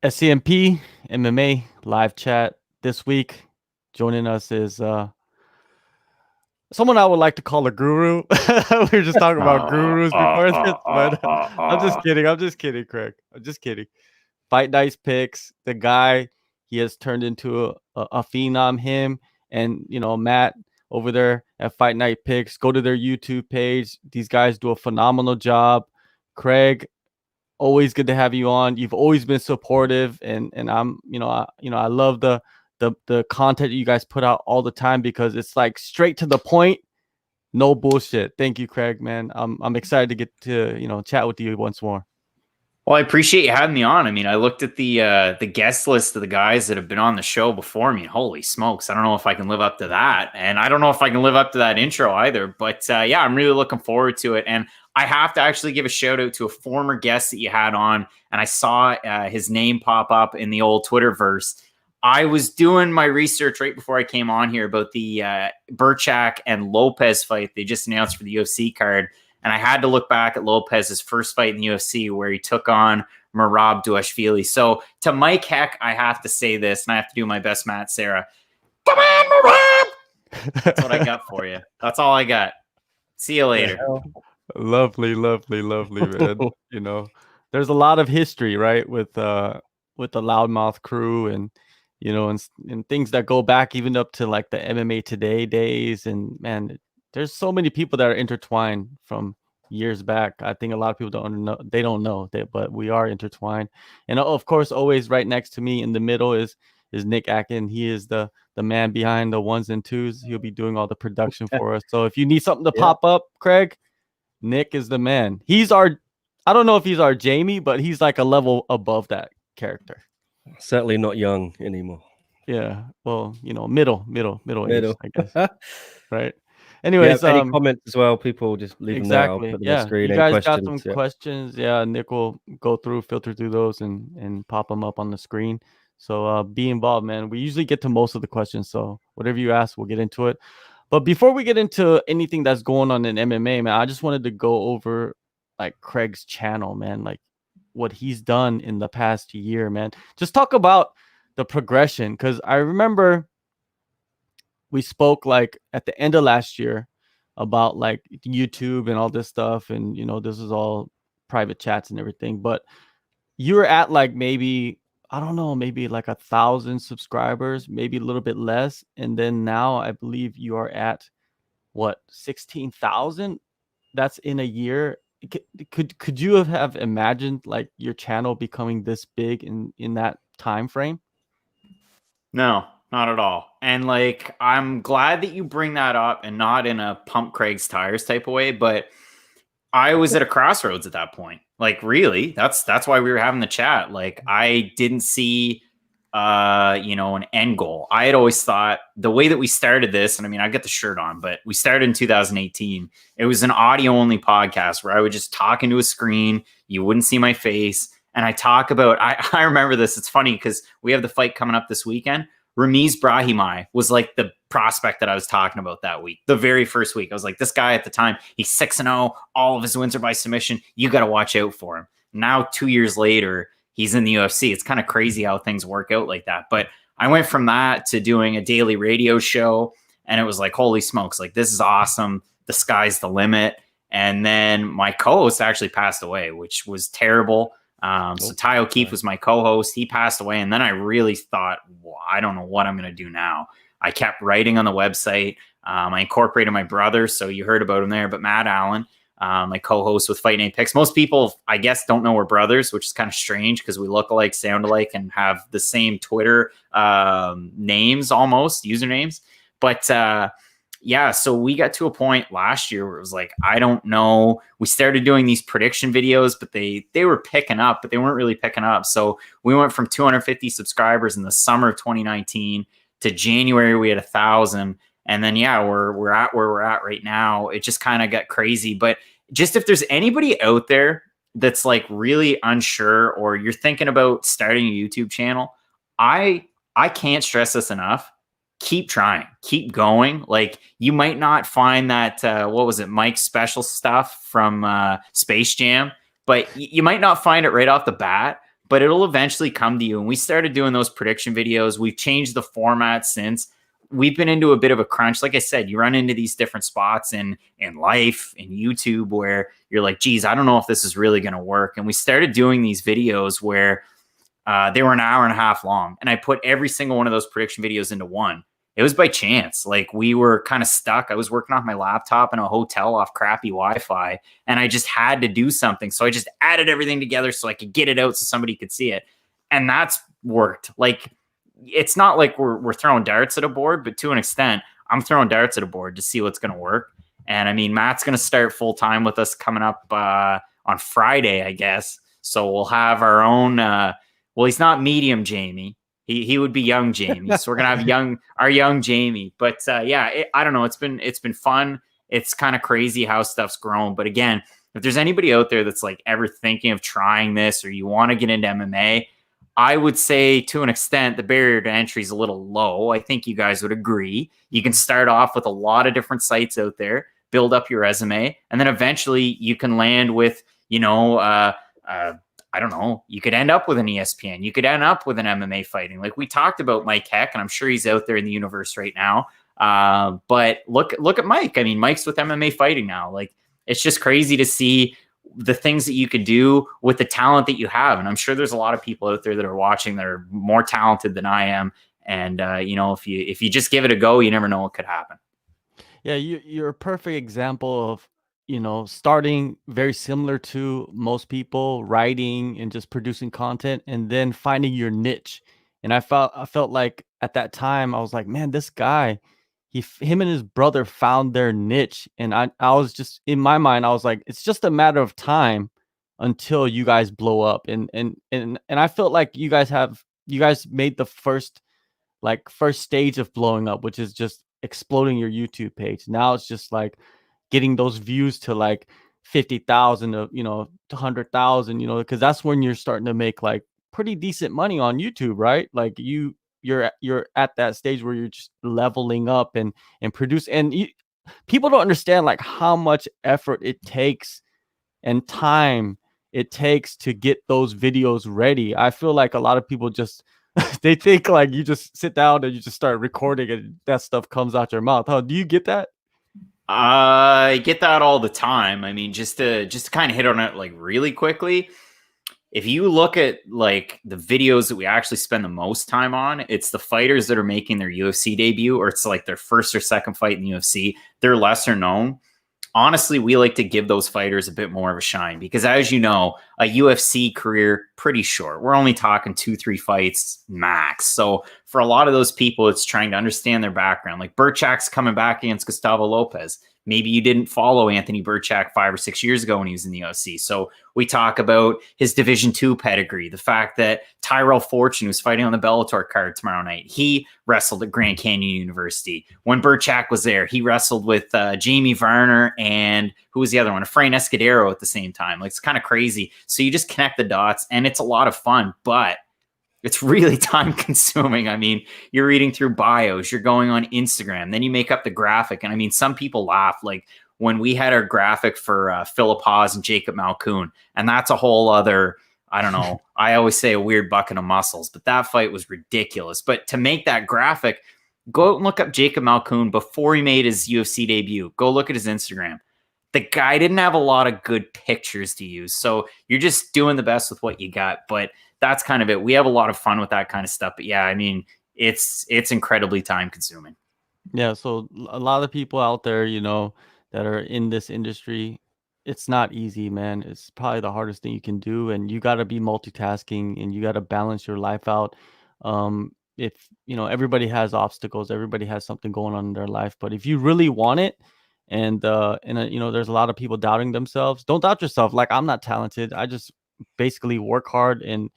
SCMP MMA Live Chat this week. Joining us is someone I would like to call a guru. We were just talking about gurus before this, but I'm just kidding. I'm just kidding, Craig. I'm just kidding. Fight Nice Picks. The guy, he has turned into a phenom. Him and Matt over there at Fight Night Picks. Go to their YouTube page. These guys do a phenomenal job. Craig, always good to have you on. You've always been supportive, and I'm I love the content you guys put out all the time because it's like straight to the point, no bullshit. Thank you, Craig, man. I'm excited to get to chat with you once more. Well, I appreciate you having me on. I mean, I looked at the guest list of the guys that have been on the show before me. Holy smokes. I don't know if I can live up to that. And I don't know if I can live up to that intro either. But yeah, I'm really looking forward to it. And I have to actually give a shout out to a former guest that you had on. And I saw his name pop up in the old Twitterverse. I was doing my research right before I came on here about the Burchak and Lopez fight they just announced for the UFC card. And I had to look back at Lopez's first fight in the UFC where he took on Merab Dvalishvili. So to Mike Heck, I have to say this, and I have to do my best, Matt Serra. Come on, Merab! That's what I got for you. That's all I got. See you later. Lovely, lovely, lovely, man. There's a lot of history, right, with the Loudmouth crew and and things that go back even up to like the MMA Today days. And man, there's so many people that are intertwined from years back. I think a lot of people don't know that, but we are intertwined. And of course, always right next to me in the middle is Nick Atkin. He is the man behind the ones and twos. He'll be doing all the production for us. So if you need something to pop up, Craig, Nick is the man. I don't know if he's our Jamie, but he's like a level above that character. Certainly not young anymore. Yeah. Well, middle age, I guess. Right. Anyways, any comments as well? People just leave them there. I'll put them on the screen. You guys got some questions? Yeah, Nick will filter through those and pop them up on the screen. So be involved, man. We usually get to most of the questions, so whatever you ask, we'll get into it. But before we get into anything that's going on in MMA, man, I just wanted to go over like Craig's channel, man, like what he's done in the past year, man. Just talk about the progression, because I remember we spoke like at the end of last year about like YouTube and all this stuff, and this is all private chats and everything, but you were at like maybe, I don't know, maybe like 1,000 subscribers, maybe a little bit less, and then now I believe you are at what, 16,000? That's in a year. Could you have imagined like your channel becoming this big in that time frame? No, not at all. And like, I'm glad that you bring that up, and not in a pump Craig's tires type of way, but I was at a crossroads at that point. Like, really, that's why we were having the chat. Like, I didn't see an end goal. I had always thought the way that we started this, and I mean, I got the shirt on, but we started in 2018. It was an audio only podcast where I would just talk into a screen. You wouldn't see my face. And I talk about, I remember this. It's funny because we have the fight coming up this weekend. Ramiz Brahimaj was like the prospect that I was talking about that week. The very first week, I was like, this guy at the time, he's 6-0. All of his wins are by submission. You got to watch out for him. Now, 2 years later, he's in the UFC. It's kind of crazy how things work out like that. But I went from that to doing a daily radio show, and it was like, holy smokes, like, this is awesome. The sky's the limit. And then my co-host actually passed away, which was terrible. So Ty O'Keefe was my co-host. He passed away. And then I really thought, well, I don't know what I'm going to do now. I kept writing on the website. I incorporated my brother. So you heard about him there, but Matt Allen, my co-host with Fight Night Picks. Most people, I guess, don't know we're brothers, which is kind of strange because we look alike, sound alike, and have the same Twitter names, almost usernames. But yeah, so we got to a point last year where it was like, I don't know. We started doing these prediction videos, but they were picking up, but they weren't really picking up. So we went from 250 subscribers in the summer of 2019 to January, we had 1,000. And then, yeah, we're at where we're at right now. It just kind of got crazy. But just if there's anybody out there that's like really unsure, or you're thinking about starting a YouTube channel, I can't stress this enough. Keep trying, keep going. Like, you might not find that, what was it, Mike's special stuff from Space Jam, but you might not find it right off the bat. but it'll eventually come to you. And we started doing those prediction videos. We've changed the format since. We've been into a bit of a crunch. Like I said, you run into these different spots in life, in YouTube, where you're like, geez, I don't know if this is really going to work. And we started doing these videos where they were an hour and a half long. And I put every single one of those prediction videos into one. It was by chance. Like, we were kind of stuck. I was working off my laptop in a hotel off crappy Wi-Fi, and I just had to do something. So I just added everything together so I could get it out so somebody could see it. And that's worked. Like, it's not like we're throwing darts at a board, but to an extent, I'm throwing darts at a board to see what's going to work. And I mean, Matt's going to start full time with us coming up on Friday, I guess. So we'll have our own. Well, he's not medium Jamie. He would be young Jamie. So we're gonna have our young Jamie. But yeah, I don't know. It's been fun. It's kind of crazy how stuff's grown. But again, if there's anybody out there that's like ever thinking of trying this, or you want to get into MMA, I would say to an extent the barrier to entry is a little low. I think you guys would agree. You can start off with a lot of different sites out there, build up your resume, and then eventually you can land with, I don't know, you could end up with an ESPN. You could end up with an MMA fighting. Like we talked about Mike Heck, and I'm sure he's out there in the universe right now. But look at Mike. I mean, Mike's with MMA fighting now. Like, it's just crazy to see the things that you could do with the talent that you have. And I'm sure there's a lot of people out there that are watching that are more talented than I am. And, if you just give it a go, you never know what could happen. Yeah, you're a perfect example of, starting very similar to most people, writing and just producing content, and then finding your niche. And I felt like at that time, I was like, man, this guy, him and his brother found their niche. And I was just, in my mind, I was like, it's just a matter of time until you guys blow up. And I felt like you guys made the first stage of blowing up, which is just exploding your YouTube page. Now it's just like getting those views to like 50,000 to 100,000, because that's when you're starting to make like pretty decent money on YouTube, right? Like you're at that stage where you're just leveling up and produce, and people don't understand like how much effort it takes and time it takes to get those videos ready. I feel like a lot of people just they think like you just sit down and you just start recording and that stuff comes out your mouth. How do you get that? I get that all the time. I mean, just to kind of hit on it like really quickly, if you look at like the videos that we actually spend the most time on, it's the fighters that are making their UFC debut, or it's like their first or second fight in the UFC. They're lesser known. Honestly, we like to give those fighters a bit more of a shine because, as you know, a UFC career, pretty short. We're only talking 2-3 fights max. So for a lot of those people, it's trying to understand their background. Like Burchak's coming back against Gustavo Lopez. Maybe you didn't follow Anthony Burchak 5 or 6 years ago when he was in the UFC. So we talk about his Division II pedigree, the fact that Tyrell Fortune, who's fighting on the Bellator card tomorrow night, he wrestled at Grand Canyon University. When Burchak was there, he wrestled with Jamie Varner and who was the other one? Efrain Escudero at the same time. Like, it's kind of crazy. So you just connect the dots, and it's a lot of fun, but it's really time consuming. I mean, you're reading through bios, you're going on Instagram, then you make up the graphic. And I mean, some people laugh, like when we had our graphic for Philip Haas and Jacob Malkoon, and that's a whole other, I don't know, I always say a weird bucket of muscles, but that fight was ridiculous. But to make that graphic, go out and look up Jacob Malkoon before he made his UFC debut. Go look at his Instagram. The guy didn't have a lot of good pictures to use. So you're just doing the best with what you got. But that's kind of it. We have a lot of fun with that kind of stuff. But yeah, I mean, it's incredibly time consuming. Yeah. So a lot of people out there, that are in this industry, it's not easy, man. It's probably the hardest thing you can do. And you got to be multitasking and you got to balance your life out. If, everybody has obstacles, everybody has something going on in their life. But if you really want it, and there's a lot of people doubting themselves, don't doubt yourself. Like, I'm not talented. I just basically work hard and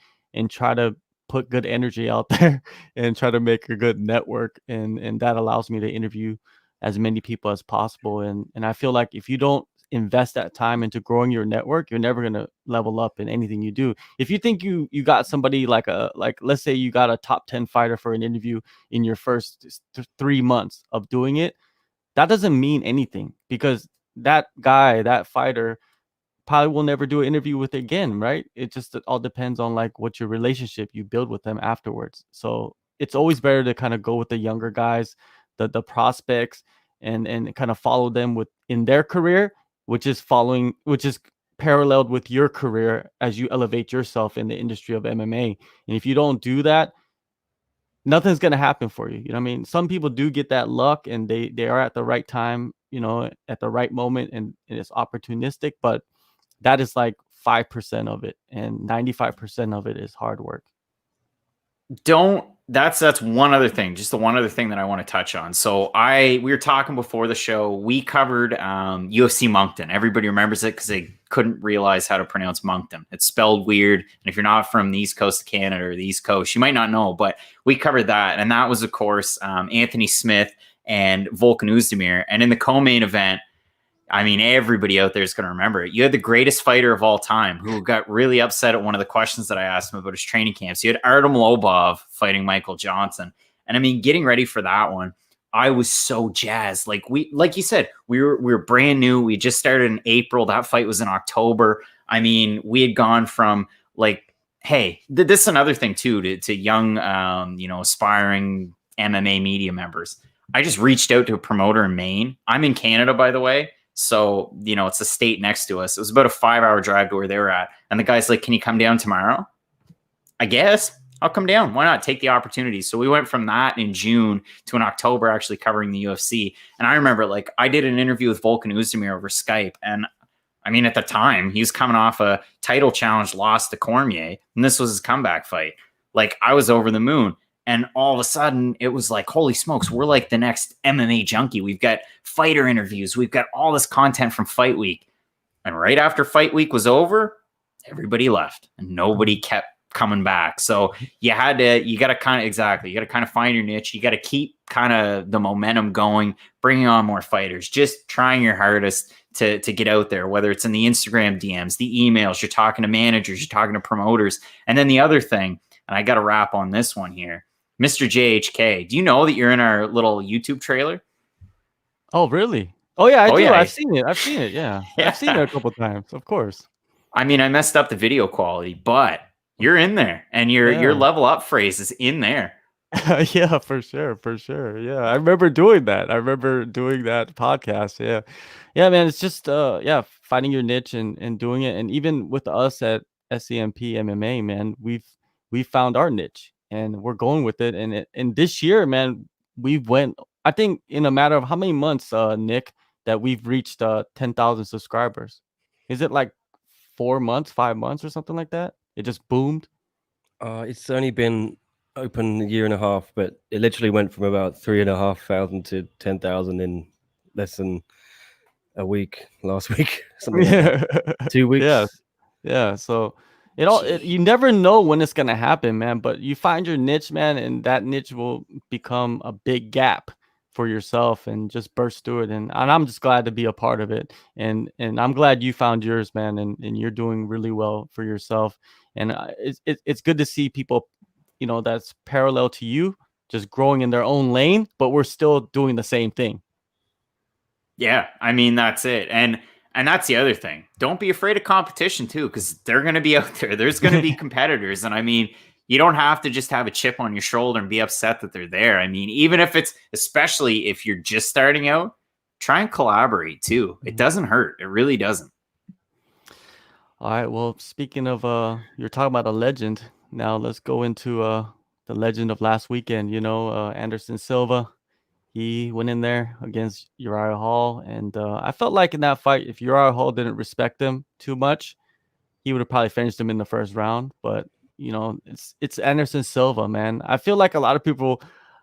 try to put good energy out there and try to make a good network, and that allows me to interview as many people as possible. And I feel like if you don't invest that time into growing your network, you're never going to level up in anything you do. If you think you got somebody like let's say you got a top 10 fighter for an interview in your first 3 months of doing it, that doesn't mean anything, because that guy, that fighter, probably will never do an interview with again, right? It just all depends on like what your relationship you build with them afterwards. So it's always better to kind of go with the younger guys, the prospects, and kind of follow them with in their career, which is paralleled with your career as you elevate yourself in the industry of MMA. And if you don't do that, nothing's going to happen for you. You know what I mean? Some people do get that luck and they are at the right time, you know, at the right moment, and it's opportunistic, but that is like 5% of it, and 95% of it is hard work. That's one other thing, just the one other thing that I want to touch on. So we were talking before the show, we covered UFC Moncton. Everybody remembers it because they couldn't realize how to pronounce Moncton. It's spelled weird. And if you're not from the East Coast of Canada or the East Coast, you might not know, but we covered that. And that was, of course, Anthony Smith and Volkan Oezdemir. And in the co-main event, I mean, everybody out there is going to remember it. You had the greatest fighter of all time who got really upset at one of the questions that I asked him about his training camps. You had Artem Lobov fighting Michael Johnson. And I mean, getting ready for that one, I was so jazzed. Like you said, we were brand new. We just started in April. That fight was in October. I mean, we had gone from like, hey, this is another thing too, to young, aspiring MMA media members. I just reached out to a promoter in Maine. I'm in Canada, by the way. So, it's a state next to us. It was about a 5-hour drive to where they were at. And the guy's like, can you come down tomorrow? I guess I'll come down. Why not take the opportunity? So we went from that in June to in October actually covering the UFC. And I remember I did an interview with Volkan Oezdemir over Skype. And I mean, at the time, he was coming off a title challenge loss to Cormier. And this was his comeback fight. Like, I was over the moon. And all of a sudden, it was like, holy smokes, we're like the next MMA junkie. We've got fighter interviews. We've got all this content from Fight Week. And right after Fight Week was over, everybody left and nobody kept coming back. So you got to kind of find your niche. You got to keep kind of the momentum going, bringing on more fighters, just trying your hardest to get out there, whether it's in the Instagram DMs, the emails, you're talking to managers, you're talking to promoters. And then the other thing, and I got to wrap on this one here, Mr. JHK, do you know that you're in our little YouTube trailer? Oh, really? Oh, yeah, I do. Yeah. I've seen it. Yeah. I've seen it a couple of times, of course. I mean, I messed up the video quality, but you're in there, and your level up phrase is in there. Yeah, for sure. Yeah, I remember doing that. Podcast. Yeah, man. It's just finding your niche and doing it. And even with us at SCMP MMA, man, we've found our niche and we're going with it. And this year, man, I think in a matter of how many months, Nick, that we've reached 10,000 subscribers. Is it like 4 months, 5 months, or something like that? It just boomed. It's only been open a year and a half, but it literally went from about 3,500 to 10,000 in less than a week. Last week, something like that. 2 weeks. Yeah. So you never know when it's gonna happen, man. But you find your niche, man, and that niche will become a big gap for yourself and just burst through it. And I'm just glad to be a part of it. And I'm glad you found yours, man. And you're doing really well for yourself. And it's good to see people, that's parallel to you, just growing in their own lane, but we're still doing the same thing. Yeah, I mean, that's it. And that's the other thing. Don't be afraid of competition too, because they're going to be out there. There's going to be competitors. And I mean, you don't have to just have a chip on your shoulder and be upset that they're there. I mean, even if especially if you're just starting out, try and collaborate too. It doesn't hurt. It really doesn't. All right. Well, speaking of, you're talking about a legend. Now let's go into the legend of last weekend. Anderson Silva. He went in there against Uriah Hall, and I felt like in that fight, if Uriah Hall didn't respect him too much, he would have probably finished him in the first round. But it's Anderson Silva, man. I feel like a lot of people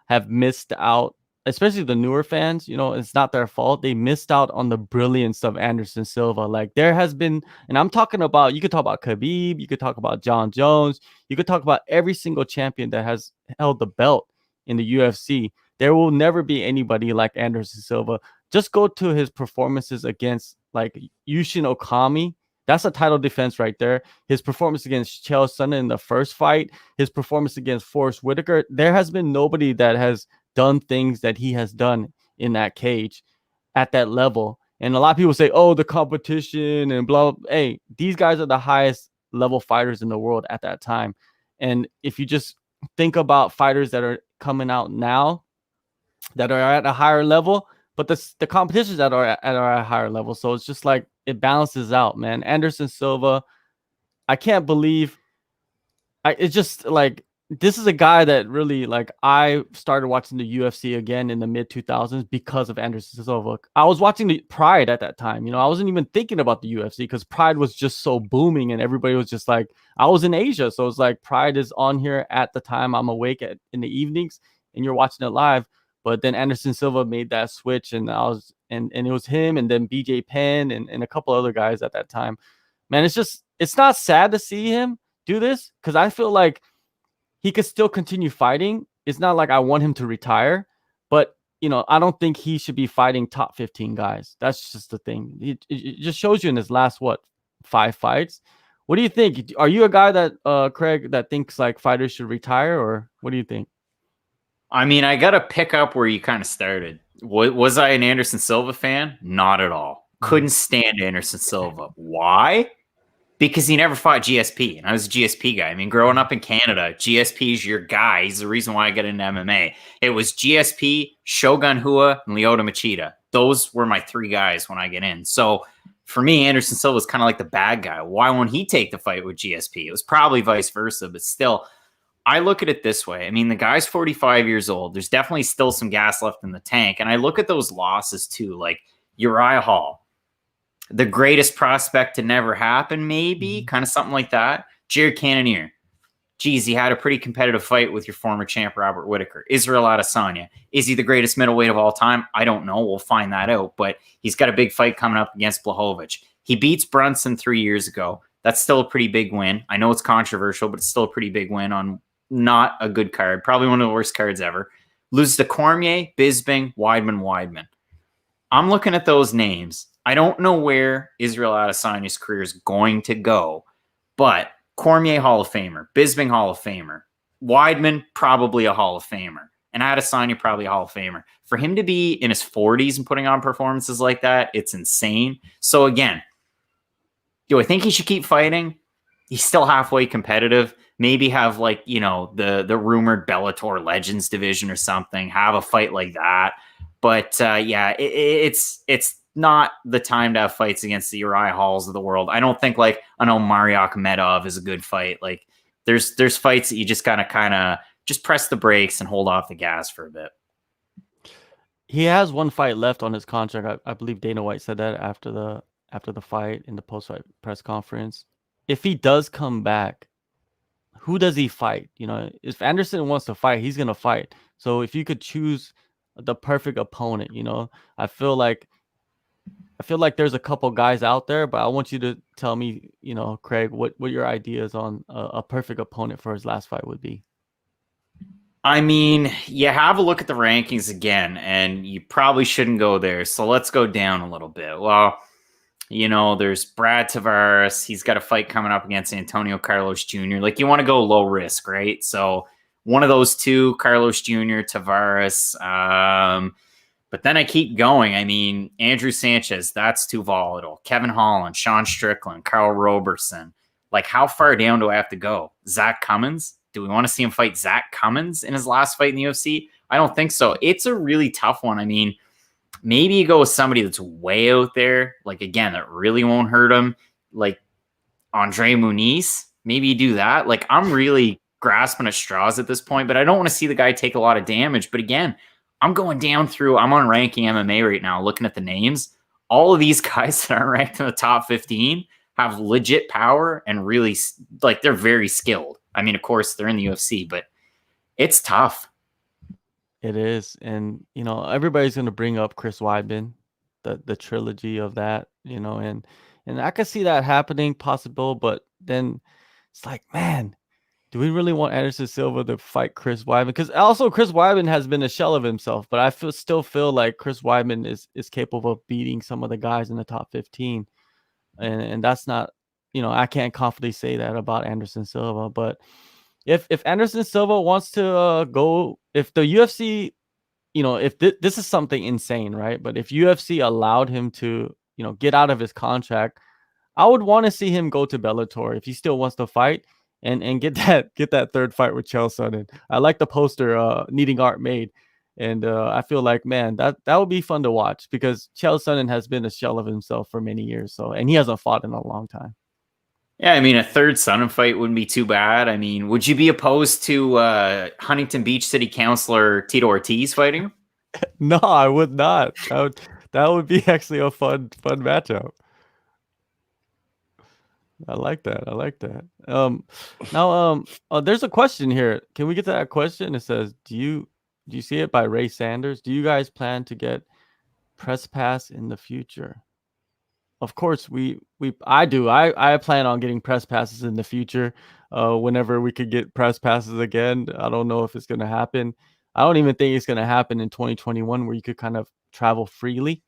have missed out, especially the newer fans. It's not their fault. They missed out on the brilliance of Anderson Silva. Like, there has been, and I'm talking about, you could talk about Khabib, you could talk about John Jones, you could talk about every single champion that has held the belt in the UFC. There will never be anybody like Anderson Silva. Just go to his performances against like Yushin Okami. That's a title defense right there. His performance against Chael Sonnen in the first fight, his performance against Forrest Whittaker. There has been nobody that has done things that he has done in that cage at that level. And a lot of people say, oh, the competition and blah. Hey, these guys are the highest level fighters in the world at that time. And if you just think about fighters that are coming out now that are at a higher level, but the competitions that are at a higher level. So it's just like it balances out, man. Anderson Silva, I can't believe it's just like this is a guy that really like I started watching the UFC again in the mid 2000s because of Anderson Silva. I was watching the Pride at that time. You know, I wasn't even thinking about the UFC because Pride was just so booming and everybody was just like, I was in Asia. So it's like Pride is on here at the time I'm awake in the evenings and you're watching it live. But then Anderson Silva made that switch and I was, and it was him and then BJ Penn and a couple other guys at that time. Man, it's not sad to see him do this because I feel like he could still continue fighting. It's not like I want him to retire, but you know, I don't think he should be fighting top 15 guys. That's just the thing. It just shows you in his last 5 fights. What do you think? Are you a guy that Craig that thinks like fighters should retire, or what do you think? I mean, I gotta pick up where you kind of started. Was I an Anderson Silva fan? Not at all. Couldn't stand Anderson Silva. Why? Because he never fought GSP, and I was a GSP guy. I mean, growing up in Canada, GSP is your guy. He's the reason why I got into MMA. It was GSP, Shogun Rua, and Lyoto Machida. Those were my 3 guys when I get in. So for me, Anderson Silva was kind of like the bad guy. Why won't he take the fight with GSP? It was probably vice versa, but still, I look at it this way. I mean, the guy's 45 years old. There's definitely still some gas left in the tank. And I look at those losses too, like Uriah Hall, the greatest prospect to never happen, maybe, kind of something like that. Jared Cannonier. Geez, he had a pretty competitive fight with your former champ, Robert Whittaker. Israel Adesanya. Is he the greatest middleweight of all time? I don't know. We'll find that out. But he's got a big fight coming up against Blachowicz. He beats Brunson 3 years ago. That's still a pretty big win. I know it's controversial, but it's still a pretty big win on not a good card. Probably one of the worst cards ever. Loses to Cormier, Bisping, Weidman. I'm looking at those names. I don't know where Israel Adesanya's career is going to go, but Cormier, Hall of Famer. Bisping, Hall of Famer. Weidman, probably a Hall of Famer. And Adesanya, probably a Hall of Famer. For him to be in his 40s and putting on performances like that, it's insane. So again, do I think he should keep fighting? He's still halfway competitive. Maybe have like, you know, the rumored Bellator Legends division or something. Have a fight like that. But yeah, it's not the time to have fights against the Uriah Halls of the world. I don't think like Omari Akhmedov is a good fight. Like there's fights that you just gotta kind of just press the brakes and hold off the gas for a bit. He has 1 fight left on his contract. I believe Dana White said that after the fight in the post-fight press conference. If he does come back, who does he fight? You know, if Anderson wants to fight, he's gonna fight. So if you could choose the perfect opponent, you know, I feel like there's a couple guys out there, but I want you to tell me, you know, Craig, what your ideas on a perfect opponent for his last fight would be. I mean, you have a look at the rankings again, and you probably shouldn't go there. So let's go down a little bit. Well, you know, there's Brad Tavares. He's got a fight coming up against Antonio Carlos Jr. Like, you want to go low risk, right? So one of those 2, Carlos Jr., Tavares. But then I keep going. I mean, Andrew Sanchez, that's too volatile. Kevin Holland, Sean Strickland, Carl Roberson. Like, how far down do I have to go? Zach Cummins? Do we want to see him fight Zach Cummins in his last fight in the UFC? I don't think so. It's a really tough one. I mean, maybe you go with somebody that's way out there. Like, again, that really won't hurt him. Like Andre Muniz. Maybe you do that. Like, I'm really grasping at straws at this point, but I don't want to see the guy take a lot of damage. But again, I'm going down through, I'm on Ranking MMA right now, looking at the names. All of these guys that are ranked in the top 15 have legit power and really, like, they're very skilled. I mean, of course, they're in the UFC, but it's tough. It is. And, you know, everybody's going to bring up Chris Weidman, the trilogy of that, you know, and I could see that happening possible, but then it's like, man, do we really want Anderson Silva to fight Chris Weidman? Because also Chris Weidman has been a shell of himself, but I still feel like Chris Weidman is capable of beating some of the guys in the top 15. And that's not, you know, I can't confidently say that about Anderson Silva. But if Anderson Silva wants to go, if the UFC if this is something insane, right? But if UFC allowed him to, get out of his contract, I would want to see him go to Bellator if he still wants to fight and get that third fight with Chael Sonnen. I like the poster needing art made. And I feel like, man, that would be fun to watch because Chael Sonnen has been a shell of himself for many years. And he hasn't fought in a long time. Yeah, I mean, a third Sonnen fight wouldn't be too bad. I mean, would you be opposed to Huntington Beach City Councilor Tito Ortiz fighting him? No, I would not. That would be actually a fun matchup. I like that. Now, there's a question here. Can we get to that question? It says, do you see it by Ray Sanders? Do you guys plan to get press pass in the future? Of course, I do. I plan on getting press passes in the future. Whenever we could get press passes again. I don't know if it's going to happen. I don't even think it's going to happen in 2021 where you could kind of travel freely.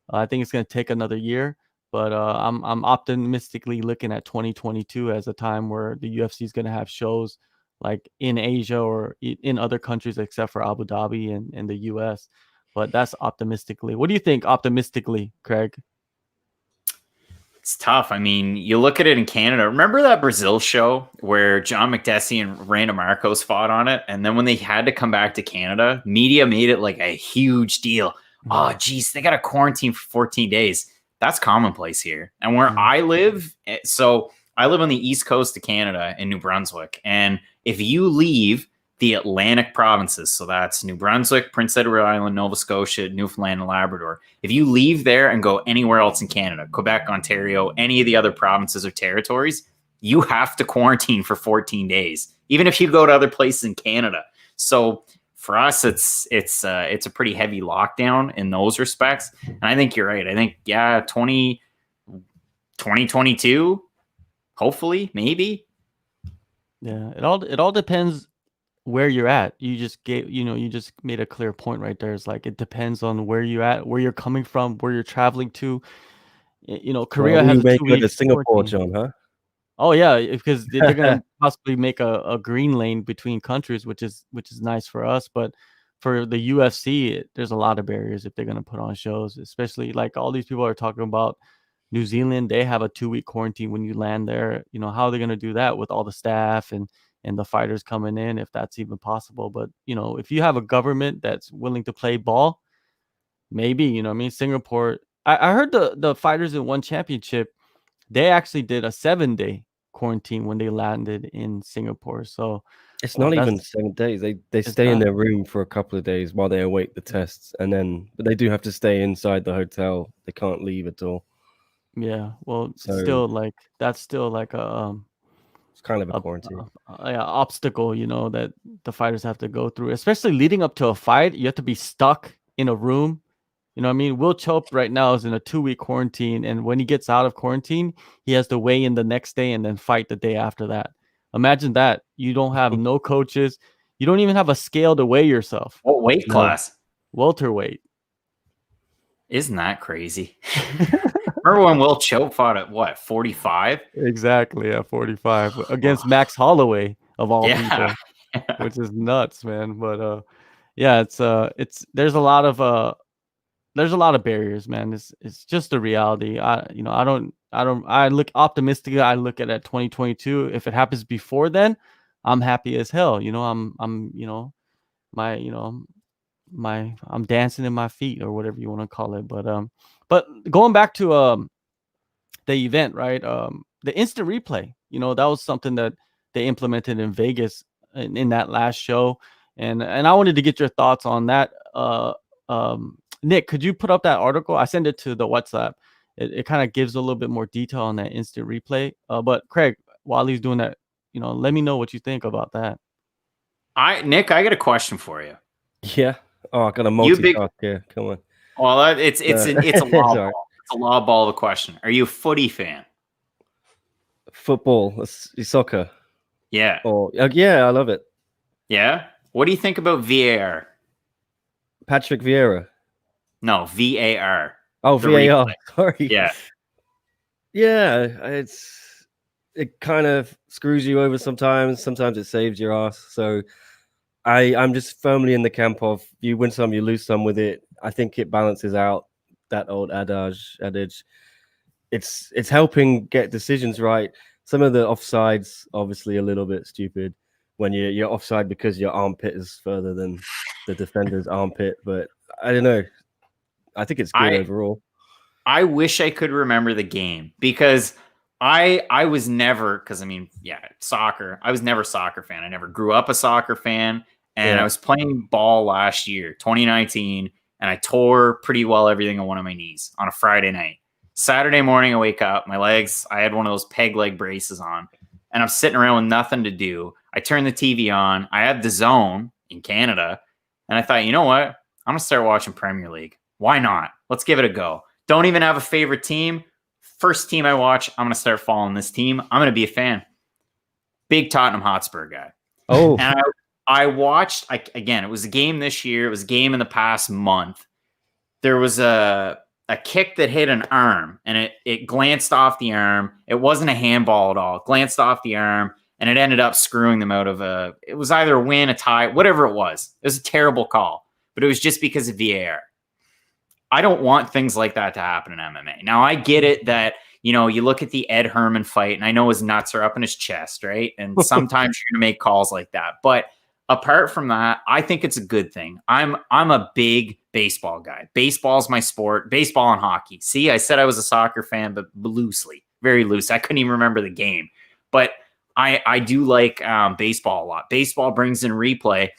I think it's going to take another year, but I'm optimistically looking at 2022 as a time where the UFC is going to have shows like in Asia or in other countries except for Abu Dhabi and the US. But that's optimistically. What do you think optimistically, Craig? It's tough. I mean, you look at it in Canada. Remember that Brazil show where John McDessie and Randa Marcos fought on it? And then when they had to come back to Canada, media made it like a huge deal. Oh, geez, they got to quarantine for 14 days. That's commonplace here. And where I live, so I live on the east coast of Canada in New Brunswick. And if you leave the Atlantic provinces, so that's New Brunswick, Prince Edward Island, Nova Scotia, Newfoundland, and Labrador, if you leave there and go anywhere else in Canada, Quebec, Ontario, any of the other provinces or territories, you have to quarantine for 14 days, even if you go to other places in Canada. So for us, it's a pretty heavy lockdown in those respects. And I think you're right. I think, 2022, hopefully, maybe. Yeah, it all depends where you're at. You just made a clear point right there. It's like it depends on where you're at, where you're coming from, where you're traveling to. Korea has a 2 week to Singapore, quarantine. John, huh? Oh yeah, because they're gonna possibly make a green lane between countries, which is nice for us. But for the UFC, there's a lot of barriers if they're gonna put on shows, especially like all these people are talking about New Zealand. They have a 2 week quarantine when you land there. How are they gonna do that with all the staff and the fighters coming in, if that's even possible? But if you have a government that's willing to play ball, maybe. Singapore. I heard the fighters in one championship, they actually did a 7-day quarantine when they landed in Singapore. So it's not even 7 days. They stay in their room for a couple of days while they await the tests, but they do have to stay inside the hotel. They can't leave at all. Yeah, well, that's still like a it's kind of a quarantine, obstacle, that the fighters have to go through, especially leading up to a fight. You have to be stuck in a room. What I mean? Will Chope right now is in a 2 week quarantine, and when he gets out of quarantine, he has to weigh in the next day and then fight the day after that. Imagine that. You don't have no coaches. You don't even have a scale to weigh yourself. What weight class? Welterweight. Isn't that crazy? Remember when Will Chope fought at what, 45? Exactly, at 45 against Max Holloway of all people, which is nuts, man. But there's a lot of barriers, man. It's just the reality. I look optimistically. I look at 2022. If it happens before then, I'm happy as hell. I'm dancing in my feet or whatever you want to call it. But going back to the event, right? The instant replay, that was something that they implemented in Vegas in that last show. And I wanted to get your thoughts on that. Nick, could you put up that article? I sent it to the WhatsApp. It kind of gives a little bit more detail on that instant replay. But Craig, while he's doing that, let me know what you think about that. Nick, I got a question for you. Yeah. Oh, I got a multi-task here. Come on. Well, it's a law ball. It's a law ball of a question. Are you a footy fan? Football, soccer. Yeah. Yeah, I love it. Yeah. What do you think about VAR? Patrick Vieira. No, VAR. Oh, VAR. Sorry. Yeah. Yeah, it kind of screws you over sometimes. Sometimes it saves your ass. So I'm just firmly in the camp of you win some, you lose some with it. I think it balances out that old adage. It's helping get decisions right. Some of the offsides, obviously, a little bit stupid when you're offside because your armpit is further than the defender's armpit. But I don't know. I think it's good overall. I wish I could remember the game because I was never, because I mean, yeah, soccer. I was never a soccer fan. I never grew up a soccer fan. And I was playing ball last year, 2019, and I tore pretty well everything on one of my knees on a Friday night. Saturday morning, I wake up, my legs, I had one of those peg leg braces on, and I'm sitting around with nothing to do. I turn the TV on. I have the Zone in Canada, and I thought, you know what? I'm going to start watching Premier League. Why not? Let's give it a go. Don't even have a favorite team. First team I watch, I'm going to start following this team. I'm going to be a fan. Big Tottenham Hotspur guy. Oh, and I watched, again, it was a game this year. It was a game in the past month. There was a kick that hit an arm, and it glanced off the arm. It wasn't a handball at all. It glanced off the arm, and it ended up screwing them out of it was either a win, a tie, whatever it was. It was a terrible call, but it was just because of VAR. I don't want things like that to happen in MMA. Now, I get it that, you look at the Ed Herman fight, and I know his nuts are up in his chest, right? And sometimes you're going to make calls like that. But apart from that, I think it's a good thing. I'm a big baseball guy. Baseball's my sport. Baseball and hockey. See, I said I was a soccer fan, but loosely, very loose. I couldn't even remember the game. But I do like baseball a lot. Baseball brings in replay.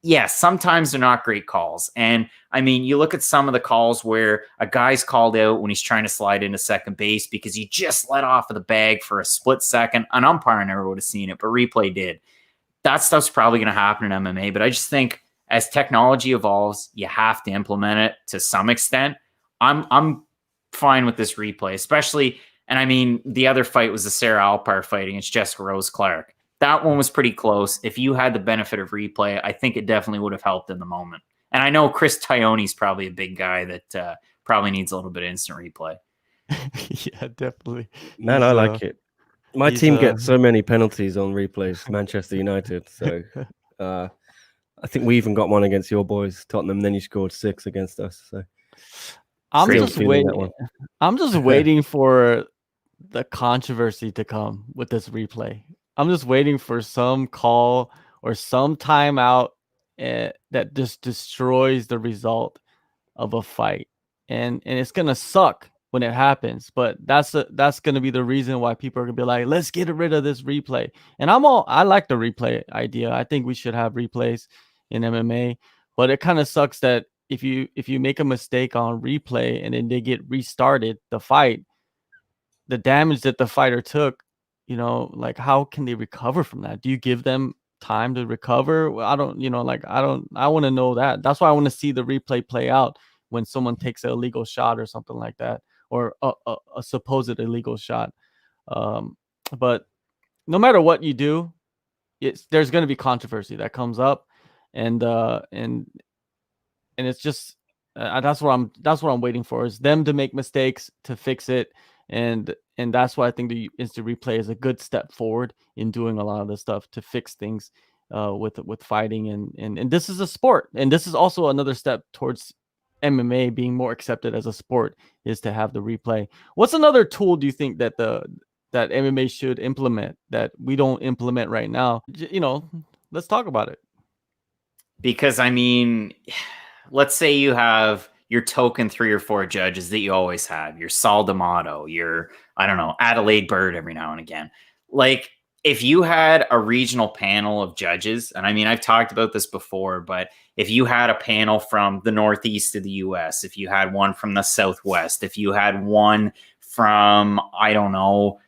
Yes, sometimes they're not great calls. And I mean, you look at some of the calls where a guy's called out when he's trying to slide into second base because he just let off of the bag for a split second. An umpire never would have seen it, but replay did. That stuff's probably going to happen in MMA. But I just think as technology evolves, you have to implement it to some extent. I'm fine with this replay, especially. And I mean, the other fight was the Sarah Alpar fight against Jessica Rose Clark. That one was pretty close. If you had the benefit of replay, I think it definitely would have helped in the moment. And I know Chris Tione's probably a big guy that probably needs a little bit of instant replay. Yeah, definitely. Man, I like it. My team gets so many penalties on replays, Manchester United. So I think we even got one against your boys, Tottenham. Then you scored 6 against us. So I'm just waiting. I'm just waiting for the controversy to come with this replay. I'm just waiting for some call or some timeout that just destroys the result of a fight, and it's gonna suck when it happens. But that's gonna be the reason why people are gonna be like, let's get rid of this replay. And I like the replay idea. I think we should have replays in MMA, but it kind of sucks that if you make a mistake on replay and then they get restarted the fight, the damage that the fighter took, like how can they recover from that? Do you give them time to recover? Well, I don't, I want to know that. That's why I want to see the replay play out when someone takes an illegal shot or something like that, or a supposed illegal shot. But no matter what you do, there's going to be controversy that comes up, and it's just that's what I'm waiting for, is them to make mistakes to fix it. And that's why I think the instant replay is a good step forward in doing a lot of this stuff to fix things with fighting. And this is a sport, and this is also another step towards MMA being more accepted as a sport, is to have the replay. What's another tool do you think that that MMA should implement that we don't implement right now? Let's talk about it. Because I mean, let's say you have your token 3 or 4 judges that you always have, your Saul D'Amato, your, I don't know, Adelaide Bird every now and again. Like, if you had a regional panel of judges, and I mean, I've talked about this before, but if you had a panel from the Northeast of the US, if you had one from the Southwest, if you had one from, I don't know,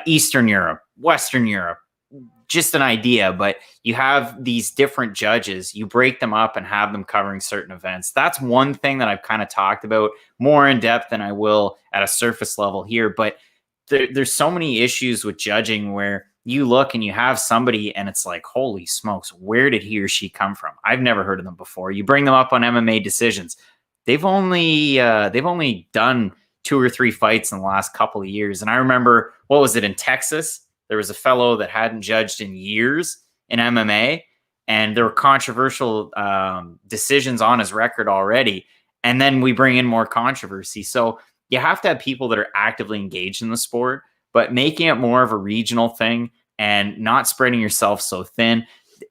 Eastern Europe, Western Europe, just an idea, but you have these different judges, you break them up and have them covering certain events. That's one thing that I've kind of talked about more in depth than I will at a surface level here. But there's so many issues with judging where you look and you have somebody and it's like, holy smokes, where did he or she come from? I've never heard of them before. You bring them up on MMA decisions. They've only done 2 or 3 fights in the last couple of years. And I remember, what was it, in Texas? There was a fellow that hadn't judged in years in MMA, and there were controversial decisions on his record already. And then we bring in more controversy. So you have to have people that are actively engaged in the sport, but making it more of a regional thing and not spreading yourself so thin.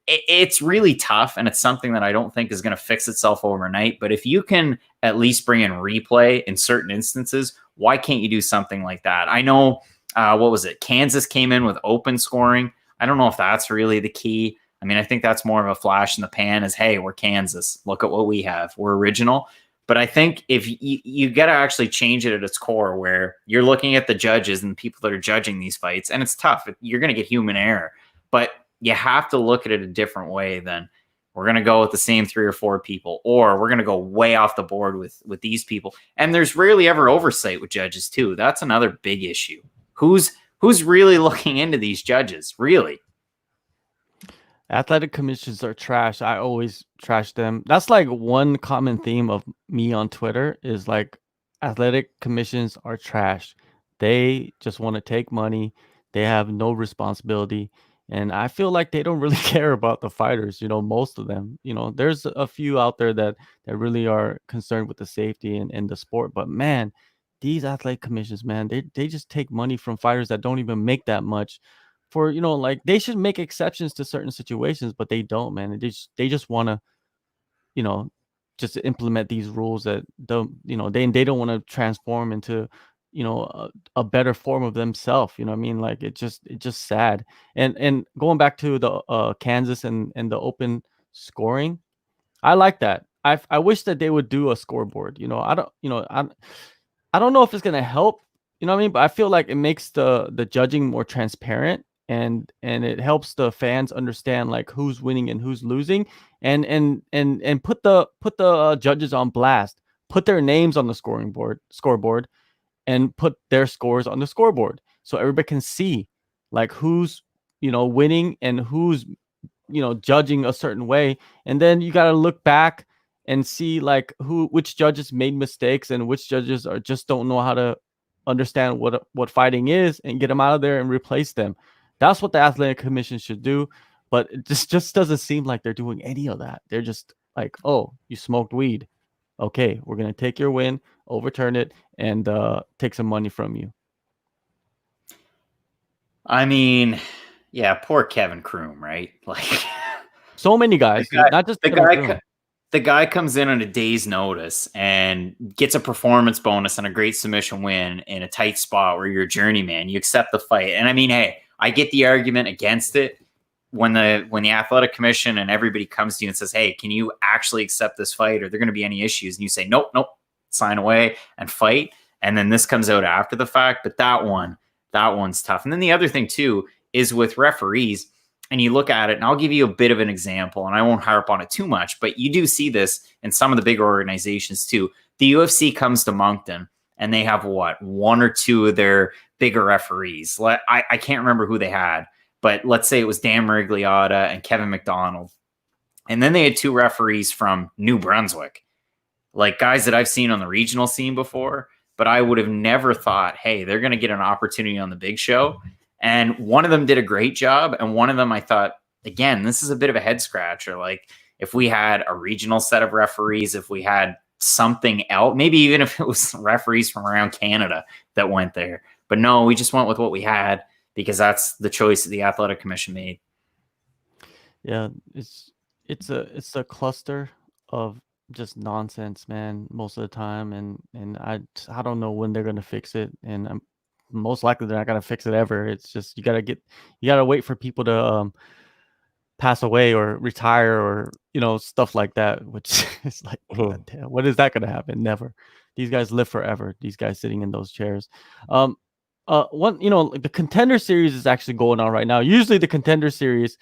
It's really tough, and it's something that I don't think is going to fix itself overnight. But if you can at least bring in replay in certain instances, why can't you do something like that? I know, what was it? Kansas came in with open scoring. I don't know if that's really the key. I mean, I think that's more of a flash in the pan as, hey, we're Kansas. Look at what we have. We're original. But I think if you got to actually change it at its core, where you're looking at the judges and the people that are judging these fights, and it's tough. You're going to get human error, but you have to look at it a different way than we're going to go with the same 3 or 4 people, or we're going to go way off the board with these people. And there's rarely ever oversight with judges too. That's another big issue. Who's really looking into these judges? Really? Athletic commissions are trash. I always trash them. That's like one common theme of me on Twitter is like athletic commissions are trash. They just want to take money. They have no responsibility. And I feel like they don't really care about the fighters, most of them. There's a few out there that really are concerned with the safety and the sport. But man, these athletic commissions, man, they just take money from fighters that don't even make that much for, like they should make exceptions to certain situations, but they don't, man. They just want to, you know, just implement these rules that don't, they don't want to transform into, a better form of themselves. You know what I mean? Like it's just sad. And going back to the Kansas and the open scoring, I like that. I wish that they would do a scoreboard. I don't know if it's gonna help, you know what I mean? But I feel like it makes the judging more transparent and it helps the fans understand like who's winning and who's losing and put the judges on blast, put their names on the scoreboard and put their scores on the scoreboard so everybody can see like who's winning and who's judging a certain way. And then you got to look back and see like which judges made mistakes and which judges are just don't know how to understand what fighting is and get them out of there and replace them. That's what the athletic commission should do, but it just doesn't seem like they're doing any of that. They're just like, oh, you smoked weed, okay, we're gonna take your win, overturn it, and take some money from you. I mean, yeah, poor Kevin Kroom, right? Like so many guys, not just the guy comes in on a day's notice and gets a performance bonus and a great submission win in a tight spot where you're a journeyman. You accept the fight. And I mean, hey, I get the argument against it when the athletic commission and everybody comes to you and says, hey, can you actually accept this fight? Are there going to be any issues? And you say, nope, sign away and fight. And then this comes out after the fact. But that one's tough. And then the other thing too is with referees, and you look at it, and I'll give you a bit of an example, and I won't harp on it too much, but you do see this in some of the bigger organizations too. The UFC comes to Moncton, and they have one or two of their bigger referees. I can't remember who they had, but let's say it was Dan Merigliotta and Kevin McDonald. And then they had 2 referees from New Brunswick, like guys that I've seen on the regional scene before, but I would have never thought, hey, they're going to get an opportunity on the big show. And one of them did a great job. And one of them, I thought, again, this is a bit of a head scratcher. Like if we had a regional set of referees, if we had something else, maybe even if it was referees from around Canada that went there. But no, we just went with what we had because that's the choice that the athletic commission made. Yeah, it's a cluster of just nonsense, man, most of the time. And I don't know when they're going to fix it. And most likely they're not gonna fix it ever. It's just you gotta wait for people to pass away or retire or stuff like that, which is like, God damn, when is that gonna happen? Never. These guys live forever. These guys sitting in those chairs. The Contender Series is actually going on right now. Usually the Contender Series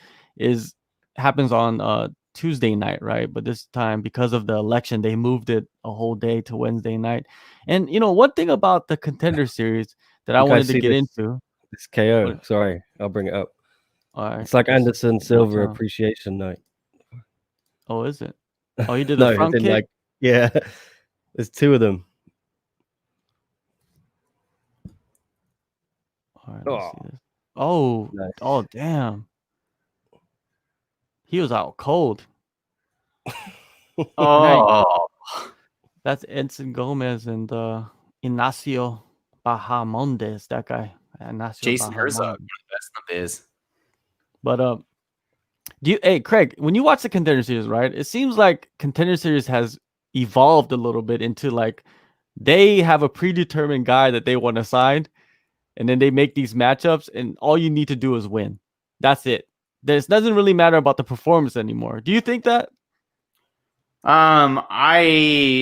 happens on Tuesday night, right? But this time, because of the election, they moved it a whole day to Wednesday night. And one thing about the Contender Series that I wanted to get into. This KO. What? Sorry, I'll bring it up. All right. It's like Anderson Silva appreciation night. Oh, is it? Oh, he did the front kick? Yeah. There's 2 of them. All right, let's see this. Oh, nice. Oh, damn. He was out cold. Oh, That's Edson Gomez and Ignacio Bahamondes. That guy, Ignacio Jason Herzog, one of Bahamondes. the best in the biz. But hey Craig, when you watch the Contender Series, right? It seems like Contender Series has evolved a little bit into like they have a predetermined guy that they want to sign, and then they make these matchups, and all you need to do is win. That's it. This doesn't really matter about the performance anymore. Do you think that? I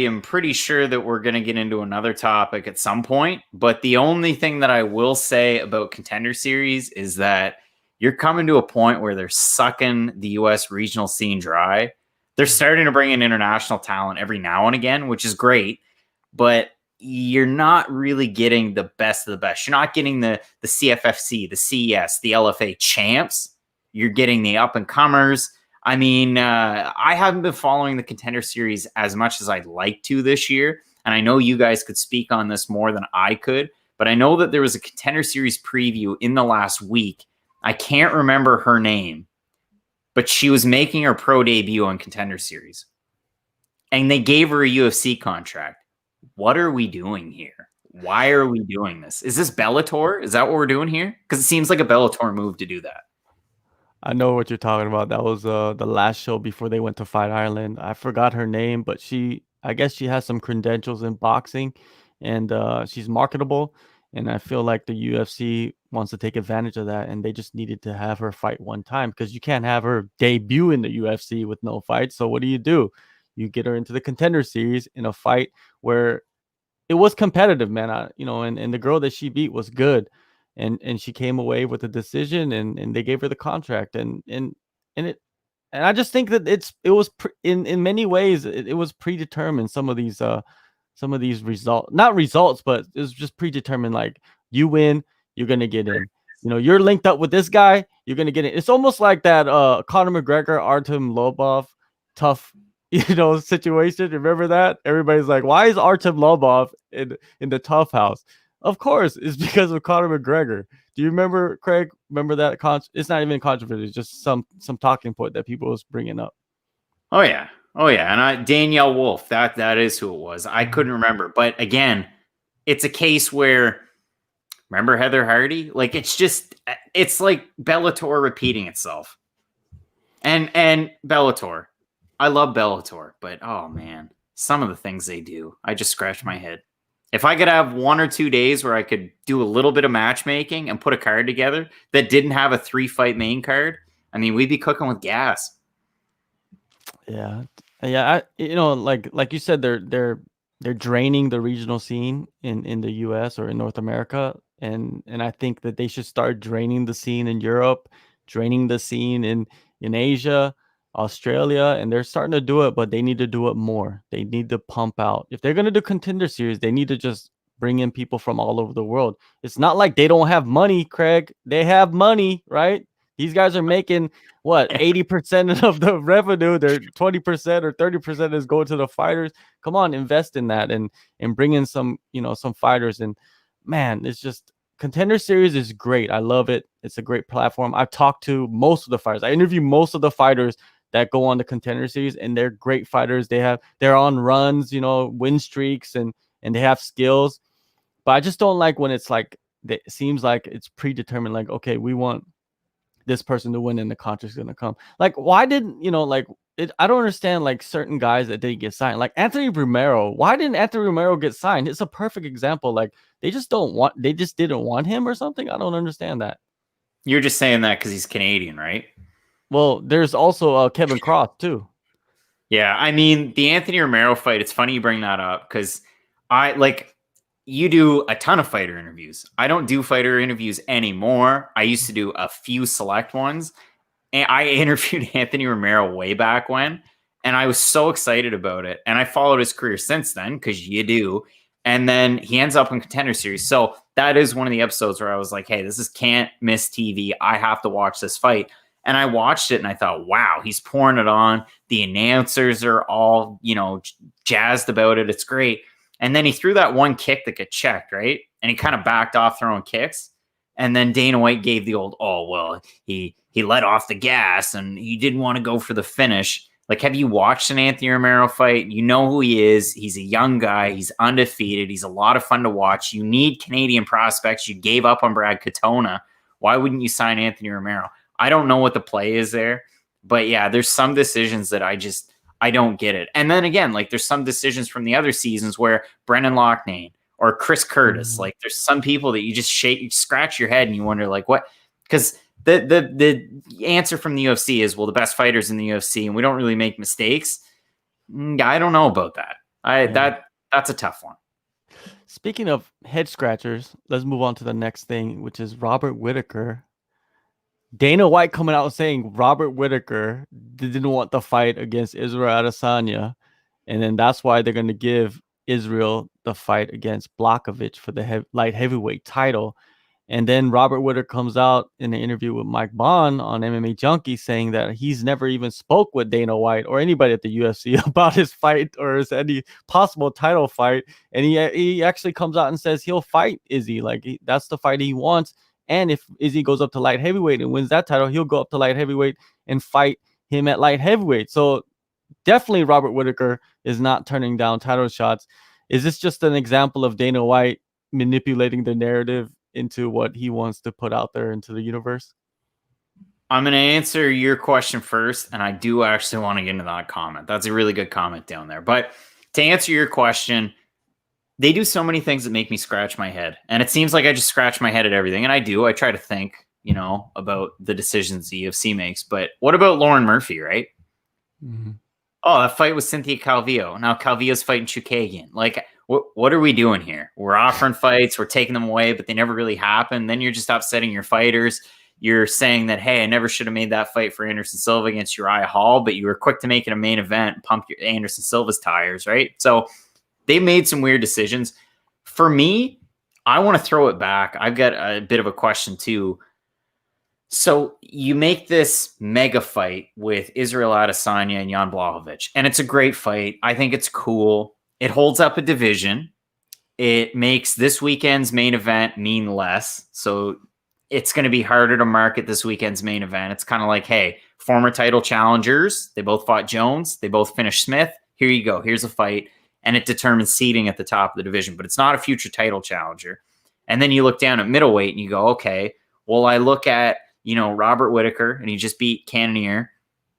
am pretty sure that we're going to get into another topic at some point, but the only thing that I will say about Contender Series is that you're coming to a point where they're sucking the US regional scene dry. They're starting to bring in international talent every now and again, which is great, but you're not really getting the best of the best. You're not getting the CFFC, the CES, the LFA champs. You're getting the up and comers. I mean, I haven't been following the Contender Series as much as I'd like to this year. And I know you guys could speak on this more than I could, but I know that there was a Contender Series preview in the last week. I can't remember her name, but she was making her pro debut on Contender Series. And they gave her a UFC contract. What are we doing here? Why are we doing this? Is this Bellator? Is that what we're doing here? Because it seems like a Bellator move to do that. I know what you're talking about. That was the last show before they went to Fight Island. I forgot her name, but I guess she has some credentials in boxing, and she's marketable. And I feel like the UFC wants to take advantage of that, and they just needed to have her fight one time because you can't have her debut in the UFC with no fight. So what do? You get her into the Contender Series in a fight where it was competitive, man. And the girl that she beat was good, and she came away with a decision, and they gave her the contract, and I just think that it was in many ways it was predetermined. Some of these results, not results, but it was just predetermined. Like you win, you're gonna get in. You're linked up with this guy, you're gonna get in. It's almost like that Conor McGregor, Artem Lobov, tough situation. Remember that? Everybody's like, why is Artem Lobov in the tough house? Of course, it's because of Conor McGregor. Do you remember, Craig? Remember that? It's not even controversy. It's just some talking point that people was bringing up. Oh yeah. And Danielle Wolf, that is who it was. I couldn't remember, but again, it's a case where remember Heather Hardy? Like it's like Bellator repeating itself. And Bellator. I love Bellator, but oh man, some of the things they do, I just scratch my head. If I could have 1 or 2 days where I could do a little bit of matchmaking and put a card together that didn't have a 3-fight main card, I mean, we'd be cooking with gas. Yeah. Like you said, they're draining the regional scene in the US or in North America, and I think that they should start draining the scene in Europe, draining the scene in Asia, Australia, and they're starting to do it, but they need to do it more. They need to pump out. If they're going to do Contender Series, they need to just bring in people from all over the world. It's not like they don't have money, Craig. They have money, right? These guys are making what 80% of the revenue. They're 20% or 30% is going to the fighters. Come on, invest in that and bring in some fighters. And man, it's just Contender Series is great. I love it. It's a great platform. I've talked to most of the fighters. I interview most of the fighters that go on the Contender Series, and they're great fighters. They're on runs, win streaks, and they have skills. But I just don't like when it's like it seems like it's predetermined. Like, okay, we want this person to win, and the contract's gonna come. Like, why didn't I don't understand like certain guys that didn't get signed. Like Anthony Romero. Why didn't Anthony Romero get signed? It's a perfect example. Like they just didn't want him or something. I don't understand that. You're just saying that because he's Canadian, right? Well, there's also Kevin Cross too. Yeah, I mean the Anthony Romero fight. It's funny you bring that up because you do a ton of fighter interviews. I don't do fighter interviews anymore. I used to do a few select ones. And I interviewed Anthony Romero way back when, and I was so excited about it. And I followed his career since then because you do. And then he ends up in Contender Series. So that is one of the episodes where I was like, hey, this is can't miss TV. I have to watch this fight. And I watched it and I thought, wow, he's pouring it on. The announcers are all, jazzed about it. It's great. And then he threw that one kick that got checked, right? And he kind of backed off throwing kicks. And then Dana White gave the old, oh, well, he he let off the gas and he didn't want to go for the finish. Like, have you watched an Anthony Romero fight? You know who he is. He's a young guy. He's undefeated. He's a lot of fun to watch. You need Canadian prospects. You gave up on Brad Katona. Why wouldn't you sign Anthony Romero? I don't know what the play is there. But yeah, there's some decisions that I don't get it. And then again, like there's some decisions from the other seasons where Brendan Loughnane or Chris Curtis, like there's some people that you just scratch your head and you wonder like what, because the answer from the UFC is, well, the best fighters in the UFC and we don't really make mistakes. I don't know about that. That's a tough one. Speaking of head scratchers, let's move on to the next thing, which is Robert Whittaker. Dana White coming out saying Robert Whittaker didn't want the fight against Israel Adesanya, and then that's why they're going to give Israel the fight against Blachowicz for the light heavyweight title. And then Robert Whittaker comes out in an interview with Mike Bond on MMA Junkie saying that he's never even spoke with Dana White or anybody at the UFC about his fight or any possible title fight. And he actually comes out and says he'll fight Izzy. Like that's the fight he wants. And if Izzy goes up to light heavyweight and wins that title, he'll go up to light heavyweight and fight him at light heavyweight. So definitely Robert Whittaker is not turning down title shots. Is this just an example of Dana White manipulating the narrative into what he wants to put out there into the universe? I'm going to answer your question first, and I do actually want to get into that comment. That's a really good comment down there. But to answer your question, they do so many things that make me scratch my head. And it seems like I just scratch my head at everything. And I do. I try to think, about the decisions the UFC makes. But what about Lauren Murphy, right? Mm-hmm. Oh, that fight with Cynthia Calvillo. Now Calvillo's fighting Chukagian. Like, what are we doing here? We're offering fights. We're taking them away, but they never really happen. Then you're just upsetting your fighters. You're saying that, hey, I never should have made that fight for Anderson Silva against Uriah Hall, but you were quick to make it a main event and pump your Anderson Silva's tires, right? So they made some weird decisions. For me, I want to throw it back. I've got a bit of a question too. So you make this mega fight with Israel Adesanya and Jan Blachowicz, and it's a great fight. I think it's cool. It holds up a division. It makes this weekend's main event mean less. So it's going to be harder to market this weekend's main event. It's kind of like, hey, former title challengers, they both fought Jones. They both finished Smith. Here you go. Here's a fight. And it determines seeding at the top of the division, but it's not a future title challenger. And then you look down at middleweight and you go, okay, well, I look at, Robert Whittaker, and he just beat Cannonier,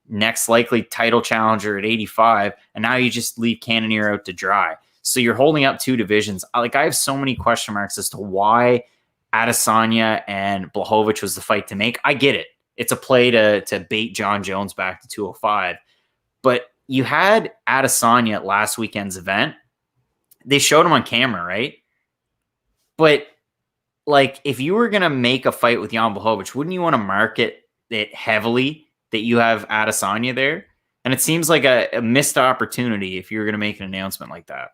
next likely title challenger at 85, and now you just leave Cannonier out to dry. So you're holding up two divisions. I have so many question marks as to why Adesanya and Blachowicz was the fight to make. I get it. It's a play to bait John Jones back to 205. But you had Adesanya at last weekend's event. They showed him on camera, right? But like, if you were going to make a fight with Jan Blachowicz, wouldn't you want to market it heavily that you have Adesanya there? And it seems like a missed opportunity if you were going to make an announcement like that.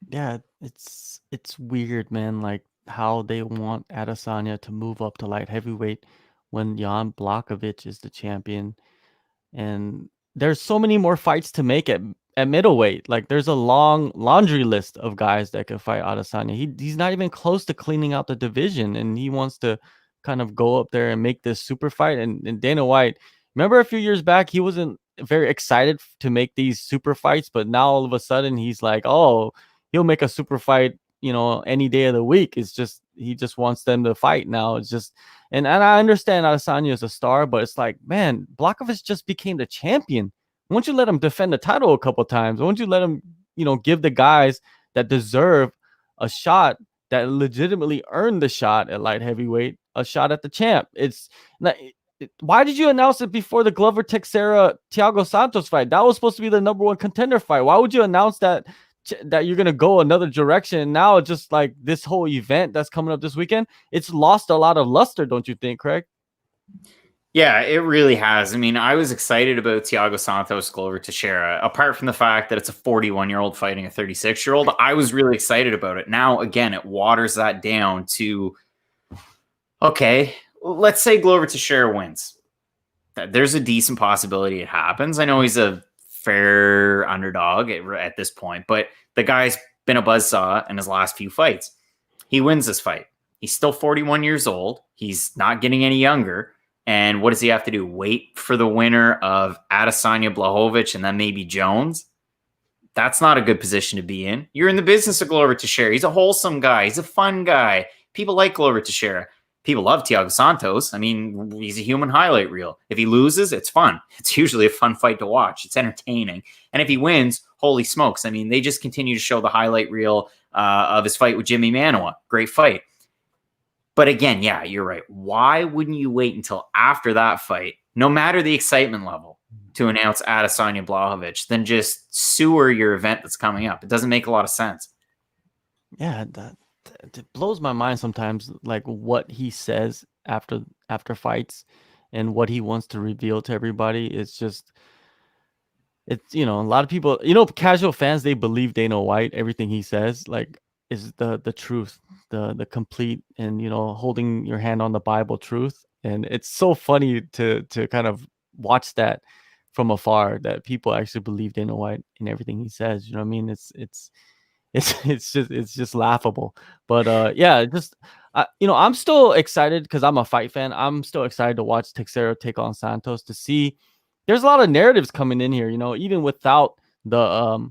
Yeah, it's weird, man. Like how they want Adesanya to move up to light heavyweight when Jan Blachowicz is the champion. And there's so many more fights to make at middleweight. Like there's a long laundry list of guys that could fight Adesanya. He's not even close to cleaning out the division, and he wants to kind of go up there and make this super fight. And Dana White, remember a few years back, he wasn't very excited to make these super fights, but now all of a sudden he's like, oh, he'll make a super fight, any day of the week. It's just, he just wants them to fight now. It's just, and I understand Adesanya is a star, but it's like, man, Blachowicz just became the champion. Won't you let him defend the title a couple times? Won't you let him, give the guys that deserve a shot, that legitimately earned the shot at light heavyweight, a shot at the champ? It's not, why did you announce it before the Glover Teixeira Thiago Santos fight? That was supposed to be the number one contender fight. Why would you announce that you're going to go another direction? Now, just like this whole event that's coming up this weekend, it's lost a lot of luster, don't you think, Craig? Yeah, it really has. I mean, I was excited about Thiago Santos Glover Teixeira. Apart from the fact that it's a 41-year-old fighting a 36-year-old, I was really excited about it. Now, again, it waters that down to, okay, let's say Glover Teixeira wins. There's a decent possibility it happens. I know he's a fair underdog at this point, but the guy's been a buzzsaw in his last few fights. He wins this fight. He's still 41 years old. He's not getting any younger. And what does he have to do? Wait for the winner of Adesanya, Blachowicz, and then maybe Jones? That's not a good position to be in. You're in the business of Glover Teixeira. He's a wholesome guy. He's a fun guy. People like Glover Teixeira. People love Thiago Santos. I mean, he's a human highlight reel. If he loses, it's fun. It's usually a fun fight to watch. It's entertaining. And if he wins, holy smokes. I mean, they just continue to show the highlight reel of his fight with Jimmy Manuwa. Great fight. But again, yeah, you're right. Why wouldn't you wait until after that fight, no matter the excitement level, to announce Adesanya Blachowicz, then just sewer your event that's coming up? It doesn't make a lot of sense. Yeah, it blows my mind sometimes, like what he says after fights and what he wants to reveal to everybody. It's a lot of people, casual fans, they believe Dana White, everything he says, like, is the truth, the complete, and holding your hand on the Bible truth. And it's so funny to kind of watch that from afar, that people actually believe Dana White in everything he says. You know what I mean? It's just laughable. But yeah, I'm still excited because I'm a fight fan. I'm still excited to watch Teixeira take on Santos, to see. There's a lot of narratives coming in here, even without the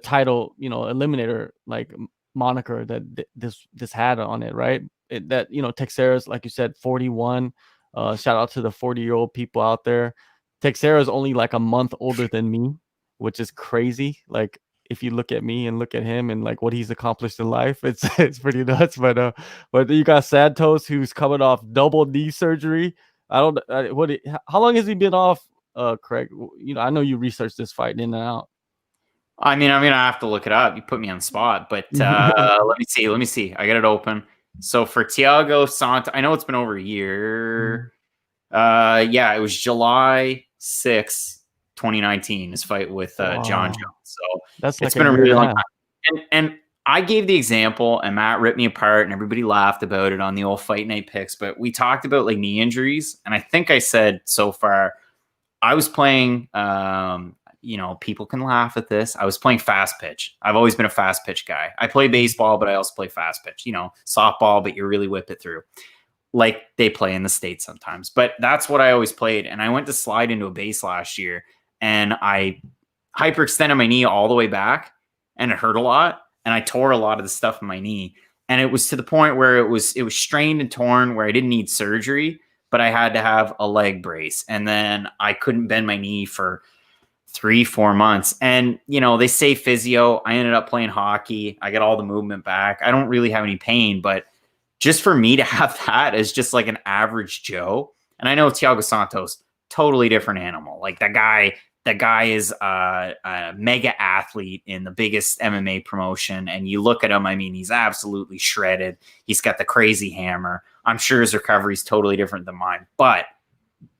title, eliminator, like, moniker that this had on it, right? Teixeira's, like you said, 41. Shout out to the 40-year-old people out there. Teixeira is only like a month older than me, which is crazy. Like, if you look at me and look at him and like what he's accomplished in life, it's pretty nuts. But you got Santos, who's coming off double knee surgery. I don't how long has he been off, Craig? I know you researched this fight in and out. I mean, I have to look it up. You put me on the spot, but let me see. I got it open. So for Thiago Santos, I know it's been over a year. Yeah, it was July 6th, 2019, his fight with John Jones. So that's it's been a really long time. And I gave the example, and Matt ripped me apart, and everybody laughed about it on the old Fight Night picks. But we talked about like knee injuries, and I think I said so far, I was playing. People can laugh at this. I was playing fast pitch. I've always been a fast pitch guy. I play baseball, but I also play fast pitch. Softball, but you really whip it through, like they play in the States sometimes. But that's what I always played. And I went to slide into a base last year, and I hyperextended my knee all the way back, and it hurt a lot. And I tore a lot of the stuff in my knee. And it was to the point where it was strained and torn, where I didn't need surgery, but I had to have a leg brace. And then I couldn't bend my knee for 3-4 months. And, they say physio. I ended up playing hockey. I got all the movement back. I don't really have any pain, but just for me to have that as just like an average Joe. And I know Thiago Santos, totally different animal. Like that guy is a mega athlete in the biggest MMA promotion. And you look at him, I mean, he's absolutely shredded. He's got the crazy hammer. I'm sure his recovery is totally different than mine, but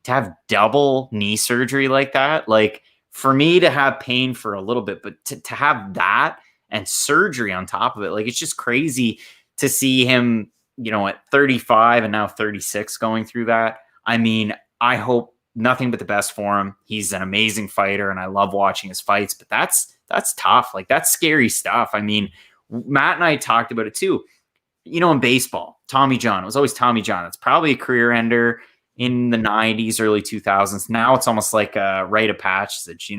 to have double knee surgery like that, like, for me to have pain for a little bit, but to have that and surgery on top of it, like, it's just crazy to see him, at 35 and now 36 going through that. I mean, I hope nothing but the best for him. He's an amazing fighter, and I love watching his fights, but that's tough. Like, that's scary stuff. I mean, Matt and I talked about it too. In baseball, Tommy John, it was always Tommy John. It's probably a career ender in the 90s, early 2000s. Now it's almost like a rite of passage.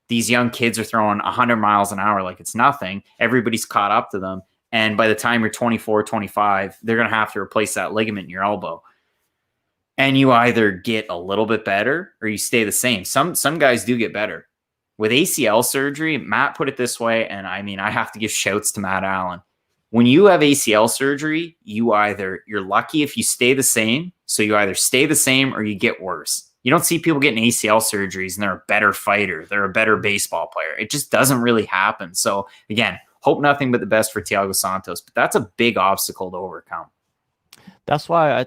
These young kids are throwing 100 miles an hour like it's nothing. Everybody's caught up to them. And by the time you're 24, 25, they're going to have to replace that ligament in your elbow. And you either get a little bit better or you stay the same. Some guys do get better. With ACL surgery, Matt put it this way, and I mean, I have to give shouts to Matt Allen. When you have ACL surgery, you're lucky if you stay the same. So you either stay the same or you get worse. You don't see people getting ACL surgeries and they're a better fighter. They're a better baseball player. It just doesn't really happen. So again, hope nothing but the best for Thiago Santos, but that's a big obstacle to overcome. That's why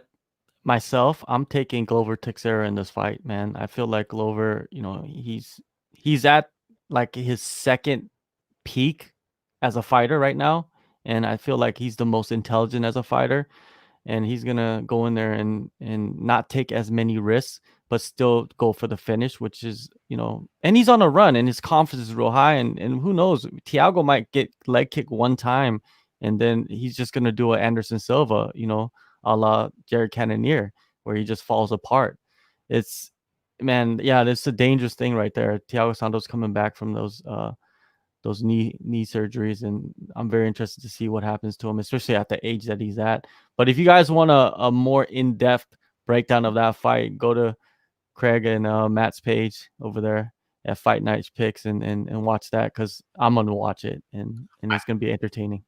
I'm taking Glover Teixeira in this fight, man. I feel like Glover, he's at like his second peak as a fighter right now. And I feel like he's the most intelligent as a fighter, and he's going to go in there and not take as many risks, but still go for the finish, which is, and he's on a run and his confidence is real high. And who knows, Thiago might get leg kick one time and then he's just going to do an Anderson Silva, a la Jared Cannonier, where he just falls apart. It's, man, yeah, it's a dangerous thing right there. Thiago Santos coming back from those knee surgeries, and I'm very interested to see what happens to him, especially at the age that he's at. But if you guys want a more in-depth breakdown of that fight, go to Craig and Matt's page over there at Fight Night Picks and watch that, because I'm gonna watch it, and it's gonna be entertaining.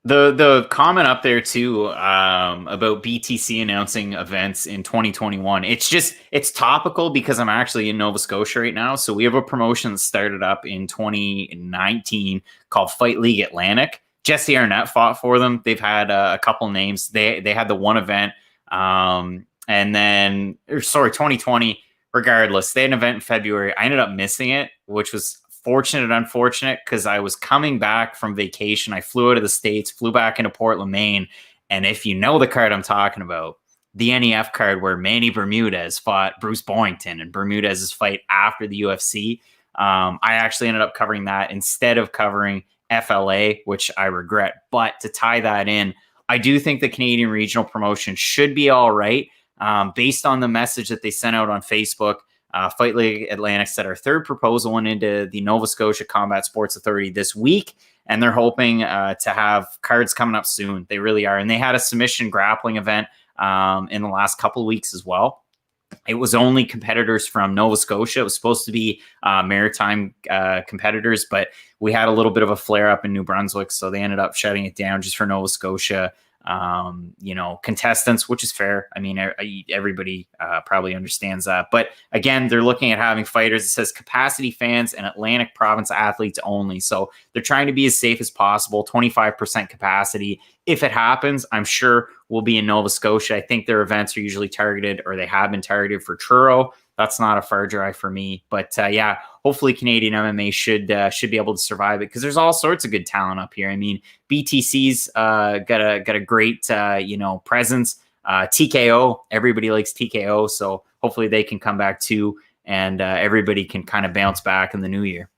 The comment up there too about BTC announcing events in 2021. It's topical because I'm actually in Nova Scotia right now. So we have a promotion that started up in 2019 called Fight League Atlantic. Jesse Arnett fought for them. They've had a couple names. They had the one event, and then 2020. Regardless, they had an event in February. I ended up missing it, which was fortunate and unfortunate because I was coming back from vacation. I flew out of the States, flew back into Portland, Maine. And if you know the card I'm talking about, the NEF card where Manny Bermudez fought Bruce Boyington, and Bermudez's fight after the UFC, I actually ended up covering that instead of covering FLA, which I regret. But to tie that in, I do think the Canadian regional promotion should be all right. Based on the message that they sent out on Facebook. Fight League Atlantic said our third proposal went into the Nova Scotia Combat Sports Authority this week, and they're hoping to have cards coming up soon. They really are. And they had a submission grappling event in the last couple of weeks as well. It was only competitors from Nova Scotia. It was supposed to be maritime competitors, but we had a little bit of a flare up in New Brunswick, so they ended up shutting it down just for Nova Scotia contestants, which is fair. I mean, everybody probably understands that. But again, they're looking at having fighters. It says capacity fans and Atlantic province athletes only. So they're trying to be as safe as possible, 25% capacity. If it happens, I'm sure we'll be in Nova Scotia. I think their events are usually targeted, or they have been targeted for Truro. That's not a far drive for me. But yeah, hopefully Canadian MMA should be able to survive it, because there's all sorts of good talent up here. I mean, BTC's got a great presence. TKO, everybody likes TKO, so hopefully they can come back too, and everybody can kind of bounce back in the new year.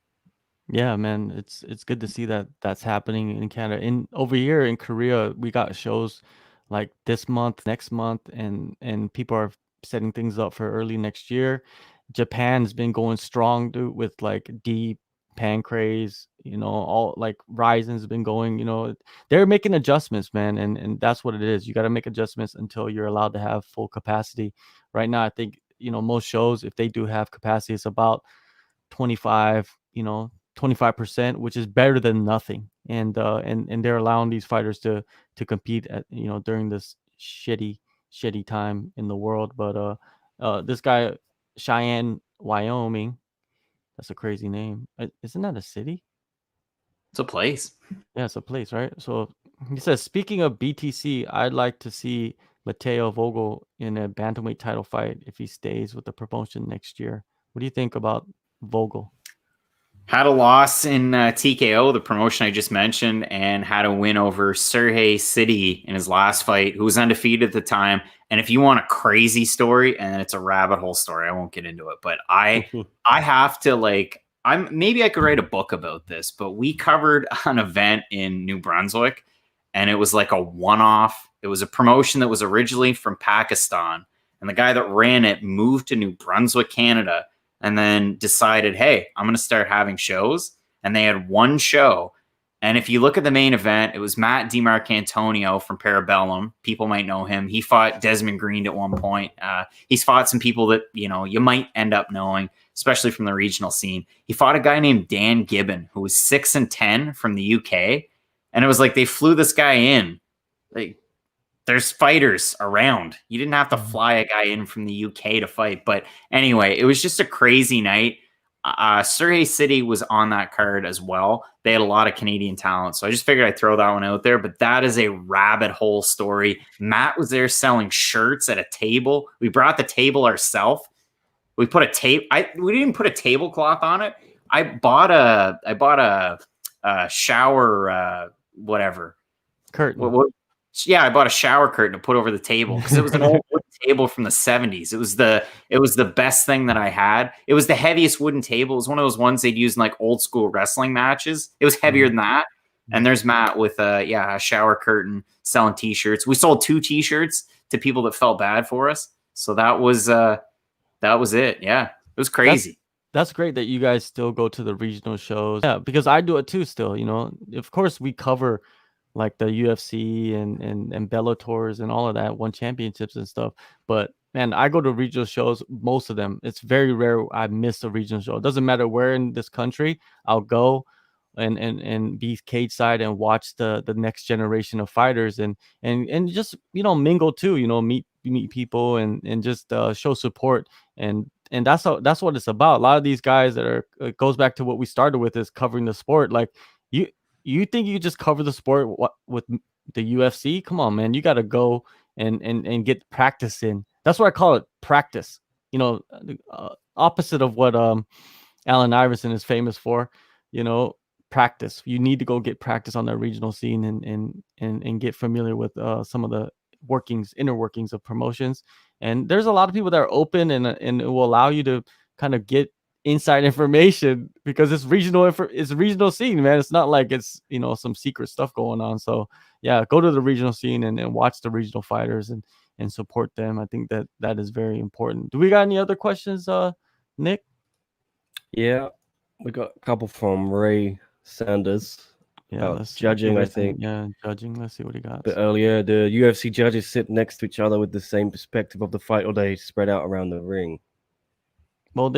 Yeah, man, it's good to see that that's happening in Canada. Over here in Korea, we got shows like this month, next month, and people are setting things up for early next year. Japan's been going strong, dude, with like Deep, Pancrase, all like Ryzen's been going, they're making adjustments, man, and that's what it is. You got to make adjustments until you're allowed to have full capacity. Right now, I think, most shows, if they do have capacity, it's about 25%, which is better than nothing. And they're allowing these fighters to compete at, during this shitty time in the world. But this guy, Cheyenne, Wyoming, that's a crazy name. Isn't that a city? It's a place. Yeah, it's a place, right? So he says, speaking of BTC, I'd like to see Mateo Vogel in a bantamweight title fight if he stays with the promotion next year. What do you think about Vogel? Had a loss in TKO, the promotion I just mentioned, and had a win over Sergey City in his last fight, who was undefeated at the time. And if you want a crazy story, and it's a rabbit hole story, I won't get into it, but I have to maybe I could write a book about this, but we covered an event in New Brunswick, and it was like a one-off. It was a promotion that was originally from Pakistan, and the guy that ran it moved to New Brunswick, Canada, and then decided, hey, I'm going to start having shows. And they had one show. And if you look at the main event, it was Matt DiMarcantonio from Parabellum. People might know him. He fought Desmond Green at one point. He's fought some people that, you might end up knowing, especially from the regional scene. He fought a guy named Dan Gibbon, who was 6-10 from the UK. And it was like they flew this guy in. Like, there's fighters around. You didn't have to fly a guy in from the UK to fight. But anyway, it was just a crazy night. Surrey City was on that card as well. They had a lot of Canadian talent. So I just figured I'd throw that one out there. But that is a rabbit hole story. Matt was there selling shirts at a table. We brought the table ourselves. We put we didn't put a tablecloth on it. I bought a shower whatever curtain. Yeah, I bought a shower curtain to put over the table because it was an old wooden table from the 70s. It was the best thing that I had. It was the heaviest wooden table. It was one of those ones they'd use in like old school wrestling matches. It was heavier than that. And there's Matt with a shower curtain selling t-shirts. We sold 2 t-shirts to people that felt bad for us. So that was it. Yeah, it was crazy. That's great that you guys still go to the regional shows. Yeah, because I do it too still, Of course we cover like the UFC and Bellators and all of that, one championships and stuff. But man, I go to regional shows, most of them. It's very rare I miss a regional show. It doesn't matter where in this country, I'll go and be cage side and watch the next generation of fighters and just mingle too, meet people and just show support and that's what it's about. A lot of these guys that are, it goes back to what we started with, is covering the sport. Like you think you just cover the sport with the UFC? Come on, man. You got to go and get practice in. That's what I call it, practice. Opposite of what Allen Iverson is famous for, practice. You need to go get practice on that regional scene and get familiar with some of the inner workings of promotions. And there's a lot of people that are open and it will allow you to kind of get inside information because it's regional scene, man. It's not like it's some secret stuff going on. So yeah, go to the regional scene and watch the regional fighters and support them. I think that is very important. Do we got any other questions, Nick? Yeah, we got a couple from Ray Sanders. Yeah, judging, I think. Yeah, judging. Let's see what he got. But earlier, the UFC judges sit next to each other with the same perspective of the fight, or they spread out around the ring? Well,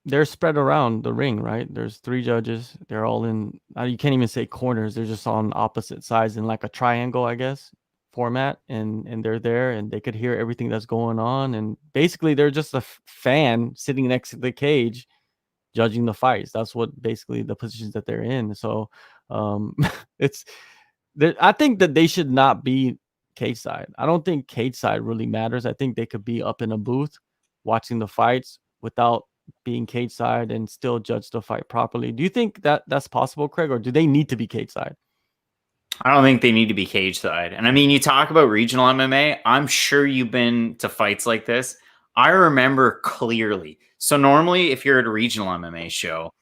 they're spread around the ring, right? There's 3 judges. They're all in, you can't even say corners. They're just on opposite sides in like a triangle, I guess, format. And they're there and they could hear everything that's going on. And basically they're just a fan sitting next to the cage judging the fights. That's what basically the positions that they're in. So I think that they should not be cage side. I don't think cage side really matters. I think they could be up in a booth watching the fights without being cage side and still judge the fight properly. Do you think that that's possible, Craig, or do they need to be cage side? I don't think they need to be cage side. And I mean, you talk about regional MMA. I'm sure you've been to fights like this. I remember clearly. So normally if you're at a regional MMA show,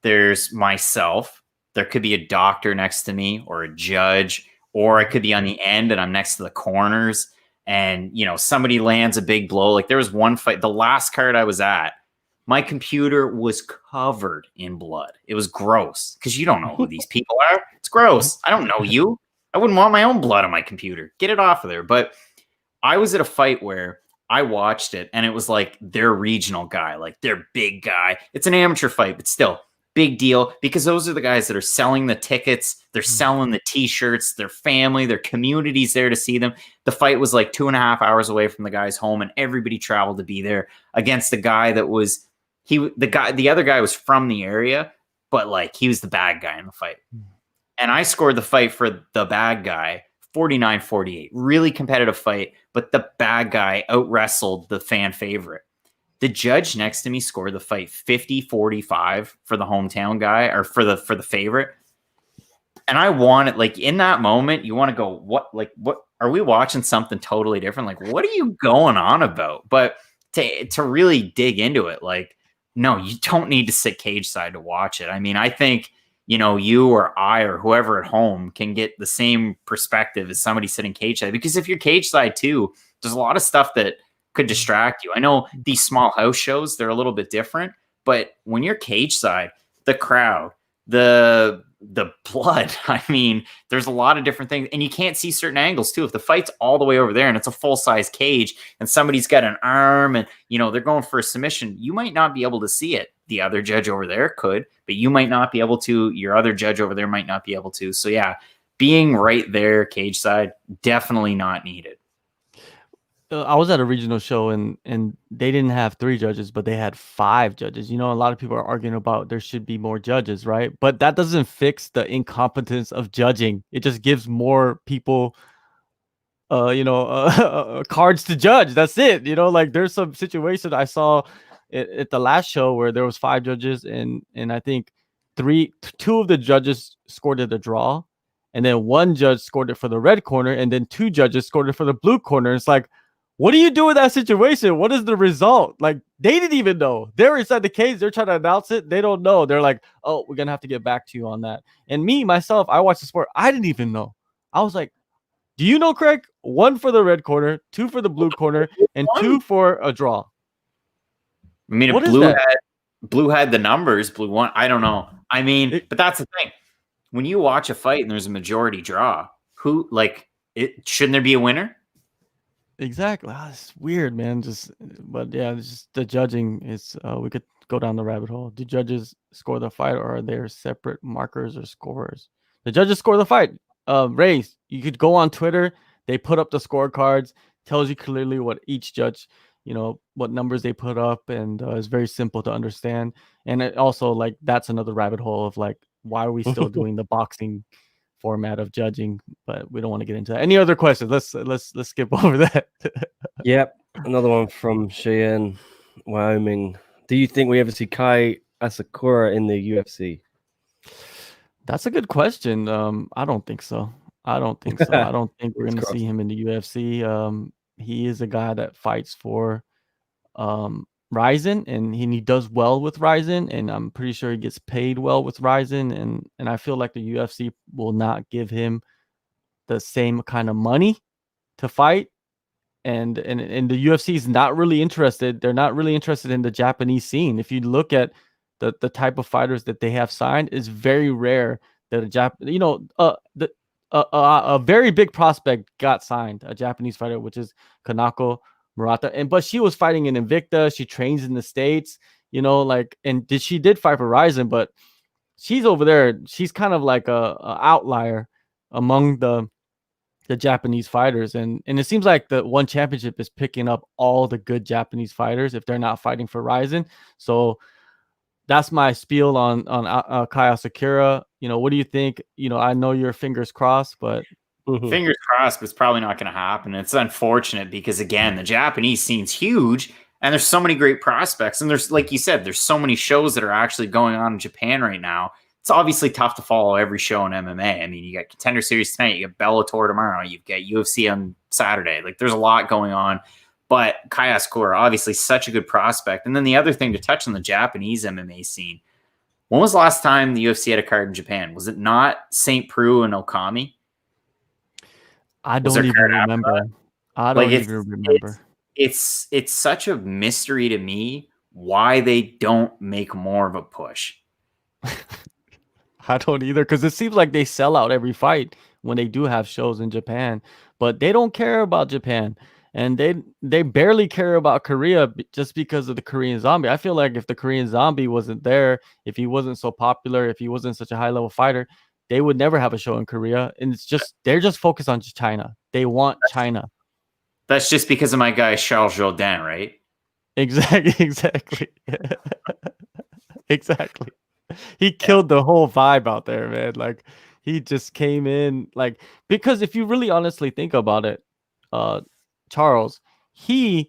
there's myself, there could be a doctor next to me or a judge, or I could be on the end and I'm next to the corners and, somebody lands a big blow. Like there was one fight, the last card I was at, my computer was covered in blood. It was gross because you don't know who these people are. It's gross. I don't know you. I wouldn't want my own blood on my computer. Get it off of there. But I was at a fight where I watched it and it was like their regional guy, like their big guy. It's an amateur fight, but still big deal because those are the guys that are selling the tickets. They're selling the t-shirts, their family, their community's there to see them. The fight was like 2.5 hours away from the guy's home and everybody traveled to be there against the guy that was, the other guy was from the area, but like he was the bad guy in the fight. And I scored the fight for the bad guy 49-48, really competitive fight, but the bad guy out wrestled the fan favorite. The judge next to me scored the fight 50-45 for the hometown guy or for the favorite. And I wanted, like, in that moment, you want to go, what are we watching something totally different? Like, what are you going on about? But to really dig into it, like, no, you don't need to sit cage side to watch it. I mean, I think, you or I or whoever at home can get the same perspective as somebody sitting cage side. Because if you're cage side too, there's a lot of stuff that could distract you. I know these small house shows, they're a little bit different, but when you're cage side, the crowd, the blood, I mean, there's a lot of different things, and you can't see certain angles too. If the fight's all the way over there and it's a full-size cage and somebody's got an arm and they're going for a submission, you might not be able to see it. The other judge over there could, but you might not be able to. Your other judge over there might not be able to. So yeah, being right there cage side, definitely not needed. I was at a regional show and they didn't have 3 judges, but they had 5 judges. A lot of people are arguing about there should be more judges, right? But that doesn't fix the incompetence of judging. It just gives more people, cards to judge. That's it. Like there's some situation I saw at the last show where there was 5 judges and I think 2 of the judges scored it a draw, and then 1 judge scored it for the red corner, and then 2 judges scored it for the blue corner. It's like, what do you do in that situation? What is the result? Like, they didn't even know. They're inside the cage. They're trying to announce it. They don't know. They're like, oh, we're going to have to get back to you on that. And myself, I watched the sport. I didn't even know. I was like, Do you know, Craig? 1 for the red corner, 2 for the blue corner, and 2 for a draw. I mean, What if is that? blue had the numbers, blue won. I don't know. I mean, but that's the thing. When you watch a fight and there's a majority draw, shouldn't there be a winner? Exactly. It's weird, man. But yeah, it's just the judging is. We could go down the rabbit hole. Do judges score the fight, or are there separate markers or scorers? The judges score the fight. Race. You could go on Twitter. They put up the scorecards. Tells you clearly what each judge, what numbers they put up, and it's very simple to understand. And it also, like, that's another rabbit hole of like, why are we still doing the boxing format of judging? But we don't want to get into that. Any other questions? Let's skip over that. Yep. Another one from Cheyenne, Wyoming. Do you think we ever see Kai Asakura in the UFC? That's a good question. I don't think so. I don't think we're going to see him in the UFC. He is a guy that fights for Ryzen, and he does well with Ryzen, and I'm pretty sure he gets paid well with Ryzen, and I feel like the UFC will not give him the same kind of money to fight, and the UFC is not really interested. They're not really interested in the Japanese scene. If you look at the type of fighters that they have signed, it's very rare that a very big prospect got signed, a Japanese fighter, which is Kanako Murata, but she was fighting in Invicta. She trains in the States, and she did fight for Ryzen, but she's over there. She's kind of like a outlier among the Japanese fighters, and it seems like the One Championship is picking up all the good Japanese fighters if they're not fighting for Ryzen. So that's my spiel on Kai Asakura. What do you think? I know your fingers crossed, but fingers crossed, but it's probably not going to happen. It's unfortunate because, again, the Japanese scene's huge and there's so many great prospects. And there's, like you said, there's so many shows that are actually going on in Japan right now. It's obviously tough to follow every show in MMA. I mean, you got Contender Series tonight, you got Bellator tomorrow, you've got UFC on Saturday. Like, there's a lot going on. But Kai Asakura, obviously such a good prospect. And then the other thing to touch on the Japanese MMA scene, when was the last time the UFC had a card in Japan? Was it not St. Preux and Okami? I don't even remember. It's such a mystery to me why they don't make more of a push. I don't either, because it seems like they sell out every fight when they do have shows in Japan, but they don't care about Japan. And they barely care about Korea just because of the Korean Zombie. I feel like if the Korean Zombie wasn't there, if he wasn't so popular, if he wasn't such a high-level fighter, they would never have a show in Korea. And they're just focused on China. They want China. That's just because of my guy Charles Jourdain, right? Exactly. Exactly. He killed the whole vibe out there, man. Like, he just came in, like, because if you really honestly think about it, Charles, he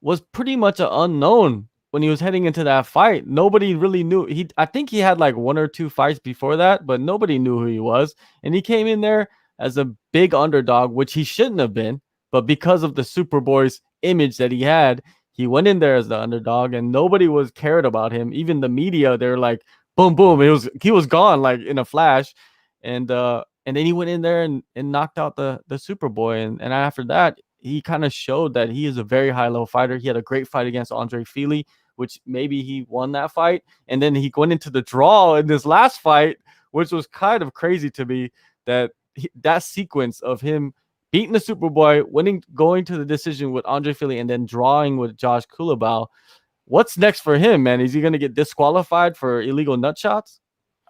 was pretty much an unknown when he was heading into that fight. Nobody really knew. I think he had like 1 or 2 fights before that, but nobody knew who he was. And he came in there as a big underdog, which he shouldn't have been. But because of the Superboy's image that he had, he went in there as the underdog, and nobody was cared about him. Even the media, they're like, boom, boom. He was gone like in a flash. And then he went in there and knocked out the Superboy. And after that, he kind of showed that he is a very high-level fighter. He had a great fight against Andre Fili, which maybe he won that fight. And then he went into the draw in this last fight, which was kind of crazy to me, that sequence of him beating the Superboy, going to the decision with Andre Fili, and then drawing with Josh Kulabau. What's next for him, man? Is he going to get disqualified for illegal nut shots?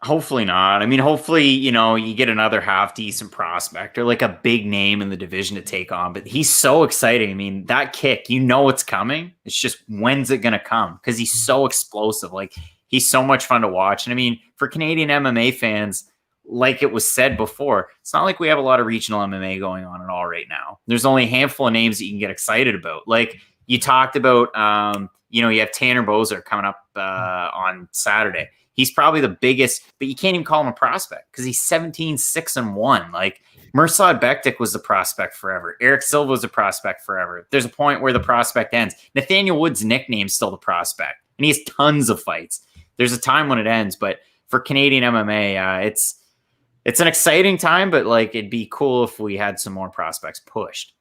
Hopefully not. I mean, hopefully, you get another half decent prospect or like a big name in the division to take on. But he's so exciting. I mean, that kick, it's coming. It's just, when's it going to come? Because he's so explosive. Like, he's so much fun to watch. And I mean, for Canadian MMA fans, like it was said before, it's not like we have a lot of regional MMA going on at all right now. There's only a handful of names that you can get excited about. Like you talked about, you have Tanner Boser coming up on Saturday. He's probably the biggest, but you can't even call him a prospect because he's 17-6-1. Like, Mirsad Bektik was the prospect forever. Eric Silva was a prospect forever. There's a point where the prospect ends. Nathaniel Wood's nickname's still the prospect, and he has tons of fights. There's a time when it ends, but for Canadian MMA, it's an exciting time, but like it'd be cool if we had some more prospects pushed.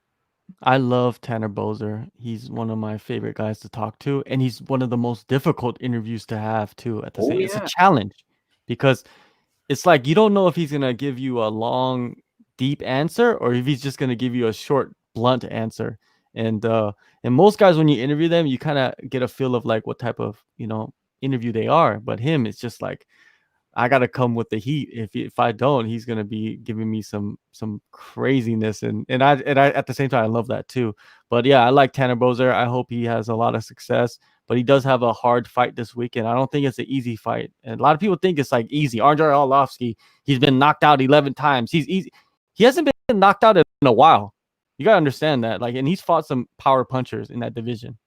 I love Tanner Boser. He's one of my favorite guys to talk to, and he's one of the most difficult interviews to have too. At the same, it's a challenge because it's like you don't know if he's gonna give you a long, deep answer or if he's just gonna give you a short, blunt answer. And most guys, when you interview them, you kind of get a feel of like what type of interview they are. But him, it's just like I gotta come with the heat. If I don't, he's gonna be giving me some craziness, and I at the same time I love that too. But yeah, I like Tanner Boser. I hope he has a lot of success. But he does have a hard fight this weekend. I don't think it's an easy fight, and a lot of people think it's like easy. Andre Arlovsky, he's been knocked out 11 times. He's easy. He hasn't been knocked out in a while. You gotta understand that. Like, and he's fought some power punchers in that division.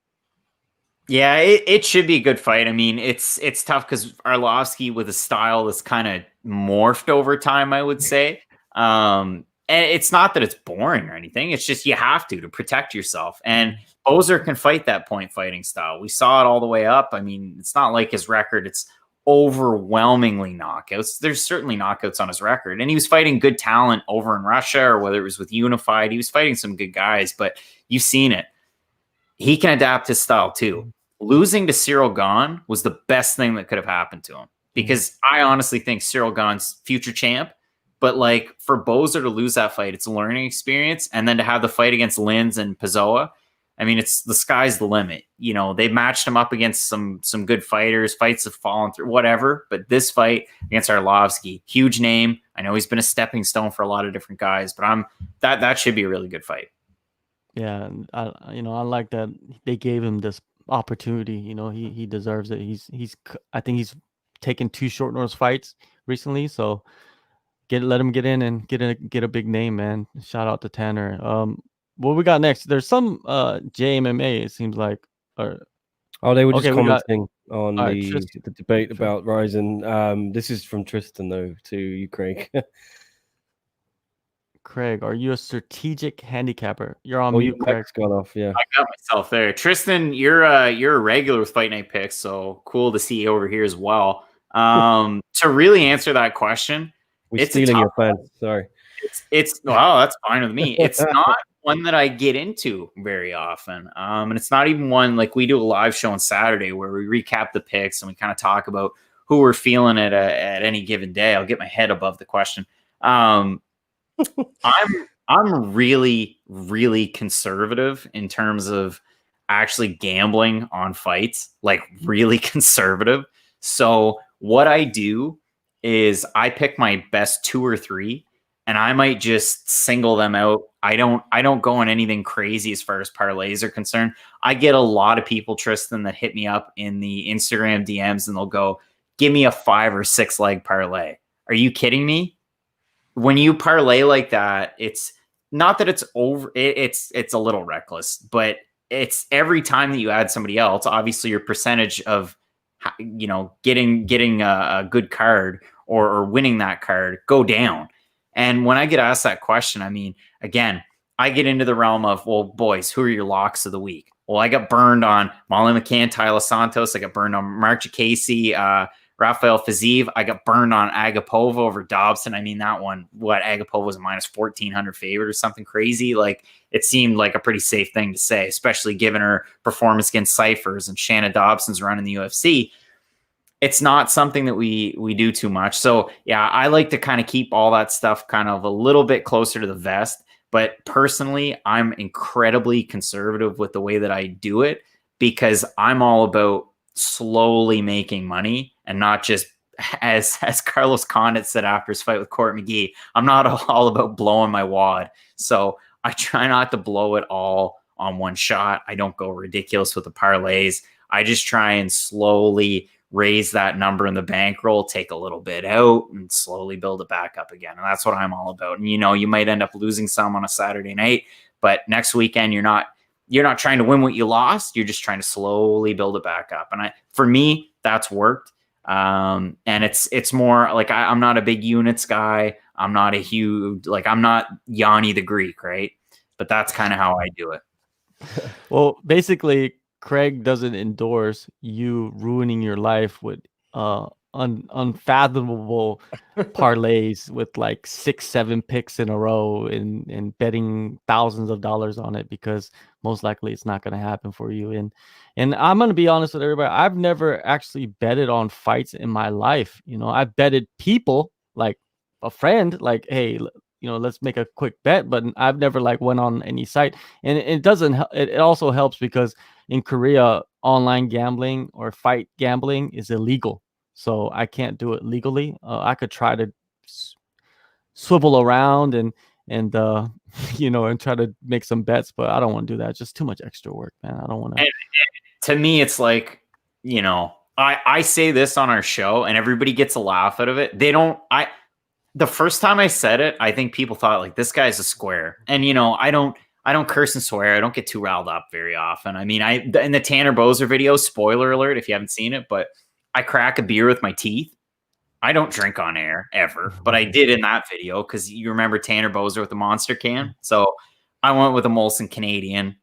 Yeah, it should be a good fight. I mean, it's tough because Arlovsky with a style that's kind of morphed over time, I would say. And it's not that it's boring or anything. It's just you have to protect yourself. And Boser can fight that point fighting style. We saw it all the way up. I mean, it's not like his record, it's overwhelmingly knockouts. There's certainly knockouts on his record. And he was fighting good talent over in Russia, or whether it was with Unified. He was fighting some good guys, but you've seen it. He can adapt his style too. Losing to Cyril Gahn was the best thing that could have happened to him, because I honestly think Cyril Gahn's future champ. But like for Boser to lose that fight, it's a learning experience. And then to have the fight against Lins and Pessoa, I mean, it's the sky's the limit. You know, they matched him up against some good fighters. Fights have fallen through, whatever. But this fight against Arlovsky, huge name. I know he's been a stepping stone for a lot of different guys, but that should be a really good fight. Yeah, I like that they gave him this opportunity. You know, he deserves it. I think he's taken 2 short notice fights recently, so let him get in and get a big name, man. Shout out to Tanner. What we got next? There's some JMMA, it seems like. They were just commenting on right, the debate about Ryzen. This is from Tristan though to you, Craig. Craig, are you a strategic handicapper? You're on mute, Craig. Gone off, yeah. I got myself there. Tristan, you're a regular with Fight Night Picks, so cool to see you over here as well. To really answer that question, we're stealing your fans. Sorry. It's well, that's fine with me. It's not one that I get into very often. And it's not even one like we do a live show on Saturday where we recap the picks and we kind of talk about who we're feeling at any given day. I'll get my head above the question. I'm really, really conservative in terms of actually gambling on fights, like really conservative. So what I do is I pick my best 2 or 3 and I might just single them out. I don't go on anything crazy as far as parlays are concerned. I get a lot of people, Tristan, that hit me up in the Instagram DMs and they'll go, give me a 5 or 6 leg parlay. Are you kidding me? When you parlay like that, it's not that it's over. It's a little reckless, but it's every time that you add somebody else, obviously your percentage of, getting a good card or winning that card go down. And when I get asked that question, I mean, again, I get into the realm of, well, boys, who are your locks of the week? Well, I got burned on Molly McCann, Tyler Santos. I got burned on Mark Casey, Rafael Fiziev. I got burned on Agapova over Dobson. I mean, that one, Agapova was a minus 1,400 favorite or something crazy. Like, it seemed like a pretty safe thing to say, especially given her performance against Cyphers and Shanna Dobson's run in the UFC. It's not something that we do too much. So yeah, I like to kind of keep all that stuff kind of a little bit closer to the vest. But personally, I'm incredibly conservative with the way that I do it because I'm all about slowly making money and not just as Carlos Condit said after his fight with Court McGee, I'm not all about blowing my wad. So I try not to blow it all on one shot. I don't go ridiculous with the parlays. I just try and slowly raise that number in the bankroll, take a little bit out and slowly build it back up again. And that's what I'm all about. And, you might end up losing some on a Saturday night, but next weekend, you're not trying to win what you lost. You're just trying to slowly build it back up. And for me, that's worked. And it's more like, I'm not a big units guy. I'm not a huge, I'm not Yanni the Greek, right? But that's kind of how I do it. Well, basically, Craig doesn't endorse you ruining your life with unfathomable parlays with like 6-7 picks in a row and betting thousands of dollars on it, because most likely it's not going to happen for you. And I'm going to be honest with everybody, I've never actually betted on fights in my life. I've betted people, like a friend, like, hey, let's make a quick bet, but I've never like went on any site. And it doesn't it also helps because in Korea, online gambling or fight gambling is illegal, so I can't do it legally. I could try to swivel around and and try to make some bets, but I don't want to do that. It's just too much extra work, man. I don't want to. To me, it's like, I say this on our show and everybody gets a laugh out of it. The first time I said it, I think people thought like, this guy's a square. And, I don't curse and swear. I don't get too riled up very often. I mean, in the Tanner Bozer video, spoiler alert if you haven't seen it, but I crack a beer with my teeth. I don't drink on air ever, but I did in that video because you remember Tanner Bozer with the monster can. So I went with a Molson Canadian.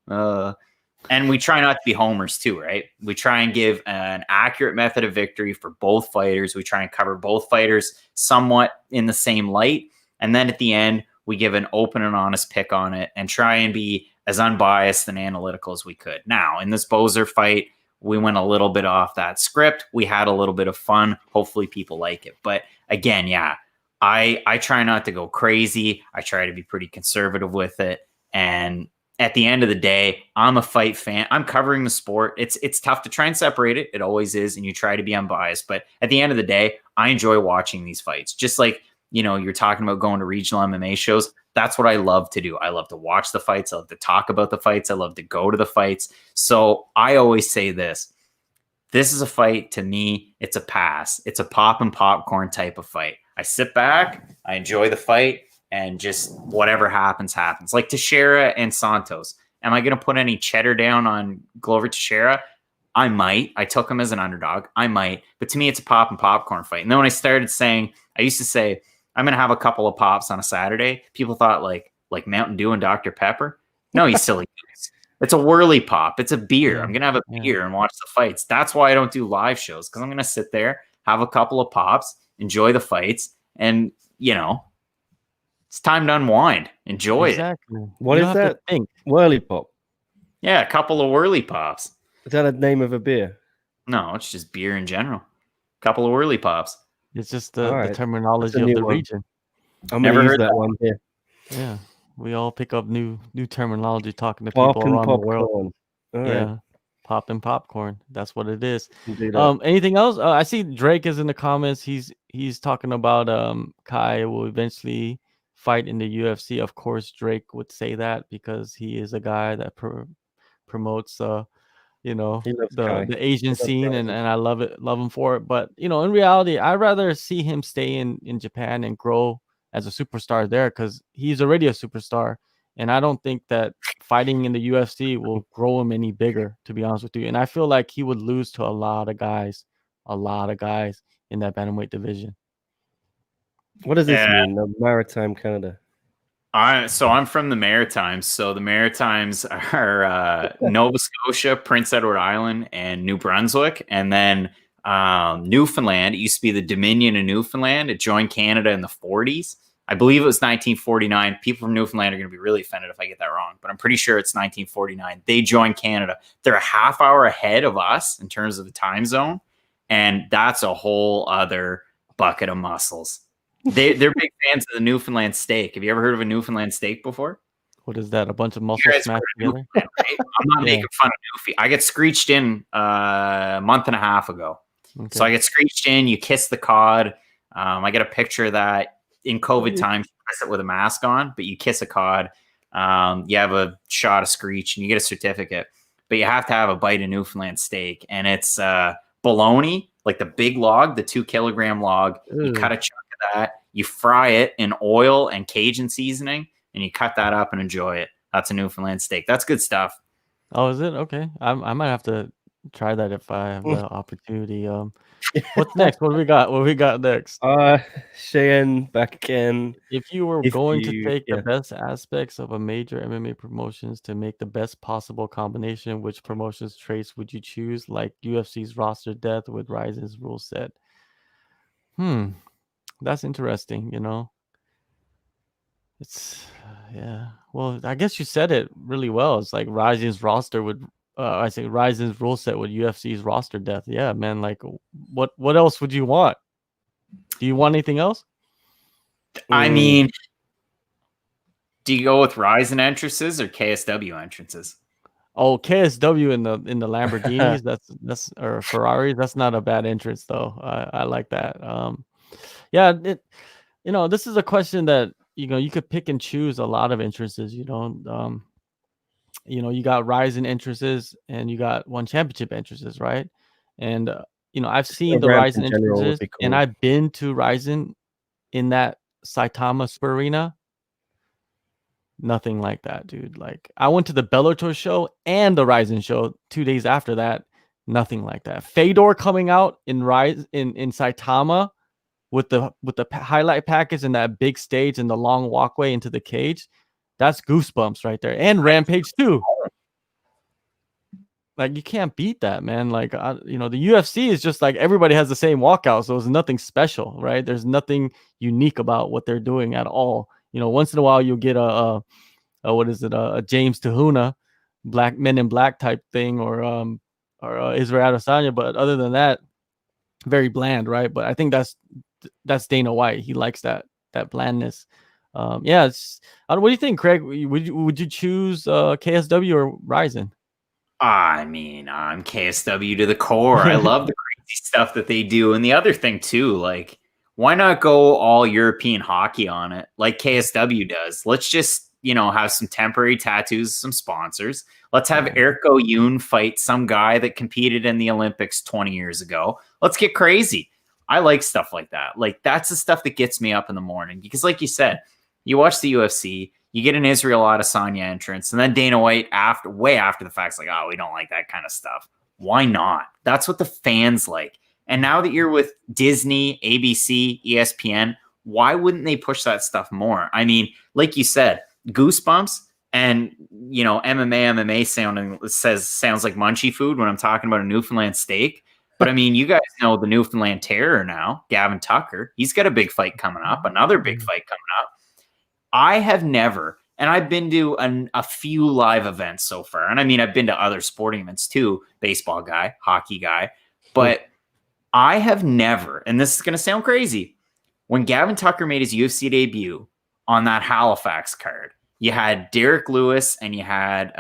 And we try not to be homers too, right? We try and give an accurate method of victory for both fighters. We try and cover both fighters somewhat in the same light. And then at the end, we give an open and honest pick on it and try and be as unbiased and analytical as we could. Now, in this Bozer fight, we went a little bit off that script. We had a little bit of fun. Hopefully people like it. But again, yeah, I try not to go crazy. I try to be pretty conservative with it. And at the end of the day, I'm a fight fan. I'm covering the sport. It's tough to try and separate it. It always is. And you try to be unbiased. But at the end of the day, I enjoy watching these fights. Just like, you're talking about going to regional MMA shows. That's what I love to do. I love to watch the fights. I love to talk about the fights. I love to go to the fights. So I always say this. This is a fight, to me, it's a pass. It's a pop and popcorn type of fight. I sit back, I enjoy the fight, and just whatever happens, happens. Like Teixeira and Santos. Am I going to put any cheddar down on Glover Teixeira? I might. I took him as an underdog. I might. But to me, it's a pop and popcorn fight. And then when I started saying, I used to say, I'm going to have a couple of pops on a Saturday, people thought like Mountain Dew and Dr. Pepper. No, you silly goose. It's a whirly pop. It's a beer. I'm going to have a beer and watch the fights. That's why I don't do live shows, because I'm going to sit there, have a couple of pops, enjoy the fights, and, it's time to unwind. Enjoy it. What is that? Whirly pop? Yeah, a couple of whirly pops. Is that a name of a beer? No, it's just beer in general. A couple of whirly pops. It's just the terminology of the region. I've never heard that one here. Yeah, we all pick up new terminology talking to people around the world. Yeah, pop and popcorn. That's what it is. Anything else? I see Drake is in the comments. He's talking about Kai will eventually fight in the UFC. Of course, Drake would say that because he is a guy that promotes the Asian scene, and I love him for it. But in reality, I'd rather see him stay in Japan and grow as a superstar there, because he's already a superstar, and I don't think that fighting in the UFC will grow him any bigger, to be honest with you. And I feel like he would lose to a lot of guys in that bantamweight division. What does this mean? The Maritime Canada. So I'm from the Maritimes. So the Maritimes are Nova Scotia, Prince Edward Island, and New Brunswick. And then Newfoundland. It used to be the Dominion of Newfoundland. It joined Canada in the 40s. I believe it was 1949. People from Newfoundland are going to be really offended if I get that wrong, but I'm pretty sure it's 1949. They joined Canada. They're a half hour ahead of us in terms of the time zone. And that's a whole other bucket of muscles. They're big fans of the Newfoundland steak. Have you ever heard of a Newfoundland steak before? What is that? A bunch of muscles smashed together? Right? I'm not making fun of Newfie. I get screeched in a month and a half ago. Okay. So I get screeched in. You kiss the cod. I get a picture of that in COVID times. You kiss it with a mask on, but you kiss a cod. You have a shot of screech, and you get a certificate. But you have to have a bite of Newfoundland steak, and it's bologna, like the big log, the 2 kilogram log. You cut a chunk of that. You fry it in oil and Cajun seasoning, and you cut that up and enjoy it. That's a Newfoundland steak. That's good stuff. Oh, is it? Okay. I might have to try that if I have the opportunity. What's next? What do we got? What we got next? Cheyenne back again. If you were going to take the best aspects of a major MMA promotions to make the best possible combination, which promotions traits would you choose? Like UFC's roster depth with Ryzen's rule set. That's interesting. It's yeah. Well, I guess you said it really well. It's like Ryzen's roster would. I say Ryzen's rule set with UFC's roster death. Yeah, man. Like, what else would you want? Do you want anything else? I mean, do you go with Ryzen entrances or KSW entrances? Oh, KSW in the Lamborghinis. that's or Ferraris. That's not a bad entrance though. I like that. Yeah. This is a question that you could pick and choose a lot of entrances. You got Ryzen entrances and you got one championship entrances, right? And I've seen the Ryzen entrances, and I've been to Ryzen in that Saitama Super Arena. Nothing like that, dude. Like, I went to the Bellator show and the Ryzen show 2 days after that. Nothing like that. Fedor coming out in Saitama with the highlight package and that big stage and the long walkway into the cage. That's goosebumps right there. And Rampage too. Like, you can't beat that, man. Like, the UFC is just like everybody has the same walkout, so there's nothing special, right? There's nothing unique about what they're doing at all. Once in a while you'll get a James Tahuna, Black Men in Black type thing, or Israel Adesanya, but other than that, very bland, right? But I think that's Dana White. He likes that blandness. What do you think, Craig? Would you choose KSW or Ryzen? I mean, I'm KSW to the core. I love the crazy stuff that they do. And the other thing too, like, why not go all European hockey on it like KSW does? Let's just, have some temporary tattoos, some sponsors. Let's have Erko Yoon fight some guy that competed in the Olympics 20 years ago. Let's get crazy. I like stuff like that. Like, that's the stuff that gets me up in the morning because, like you said, you watch the UFC, you get an Israel Adesanya entrance, and then Dana White way after the fact's like, oh, we don't like that kind of stuff. Why not? That's what the fans like. And now that you're with Disney, ABC, ESPN, why wouldn't they push that stuff more? I mean, like you said, goosebumps and, MMA sounds like munchy food when I'm talking about a Newfoundland steak. But I mean, you guys know the Newfoundland Terror now, Gavin Tucker. He's got a big fight coming up, another big fight coming up. I have never, and I've been to a few live events so far. And I mean, I've been to other sporting events too, baseball guy, hockey guy, but I have never, and this is going to sound crazy, when Gavin Tucker made his UFC debut on that Halifax card, you had Derek Lewis and you had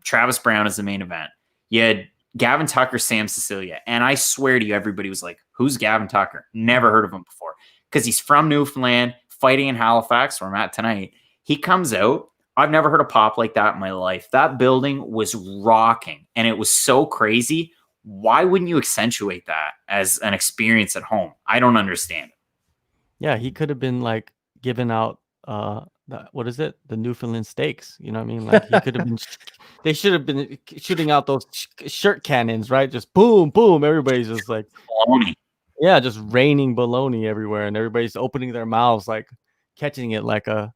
Travis Brown as the main event. You had Gavin Tucker, Sam Cecilia. And I swear to you, everybody was like, who's Gavin Tucker? Never heard of him before. Because he's from Newfoundland, fighting in Halifax, where I'm at tonight. He comes out. I've never heard a pop like that in my life. That building was rocking, and it was so crazy. Why wouldn't you accentuate that as an experience at home? I don't understand it. Yeah, he could have been like giving out what is it? The Newfoundland steaks. You know what I mean? Like, he could have been. They should have been shooting out those shirt cannons, right? Just boom, boom. Everybody's just like, baloney. Yeah, just raining baloney everywhere, and everybody's opening their mouths, like catching it like a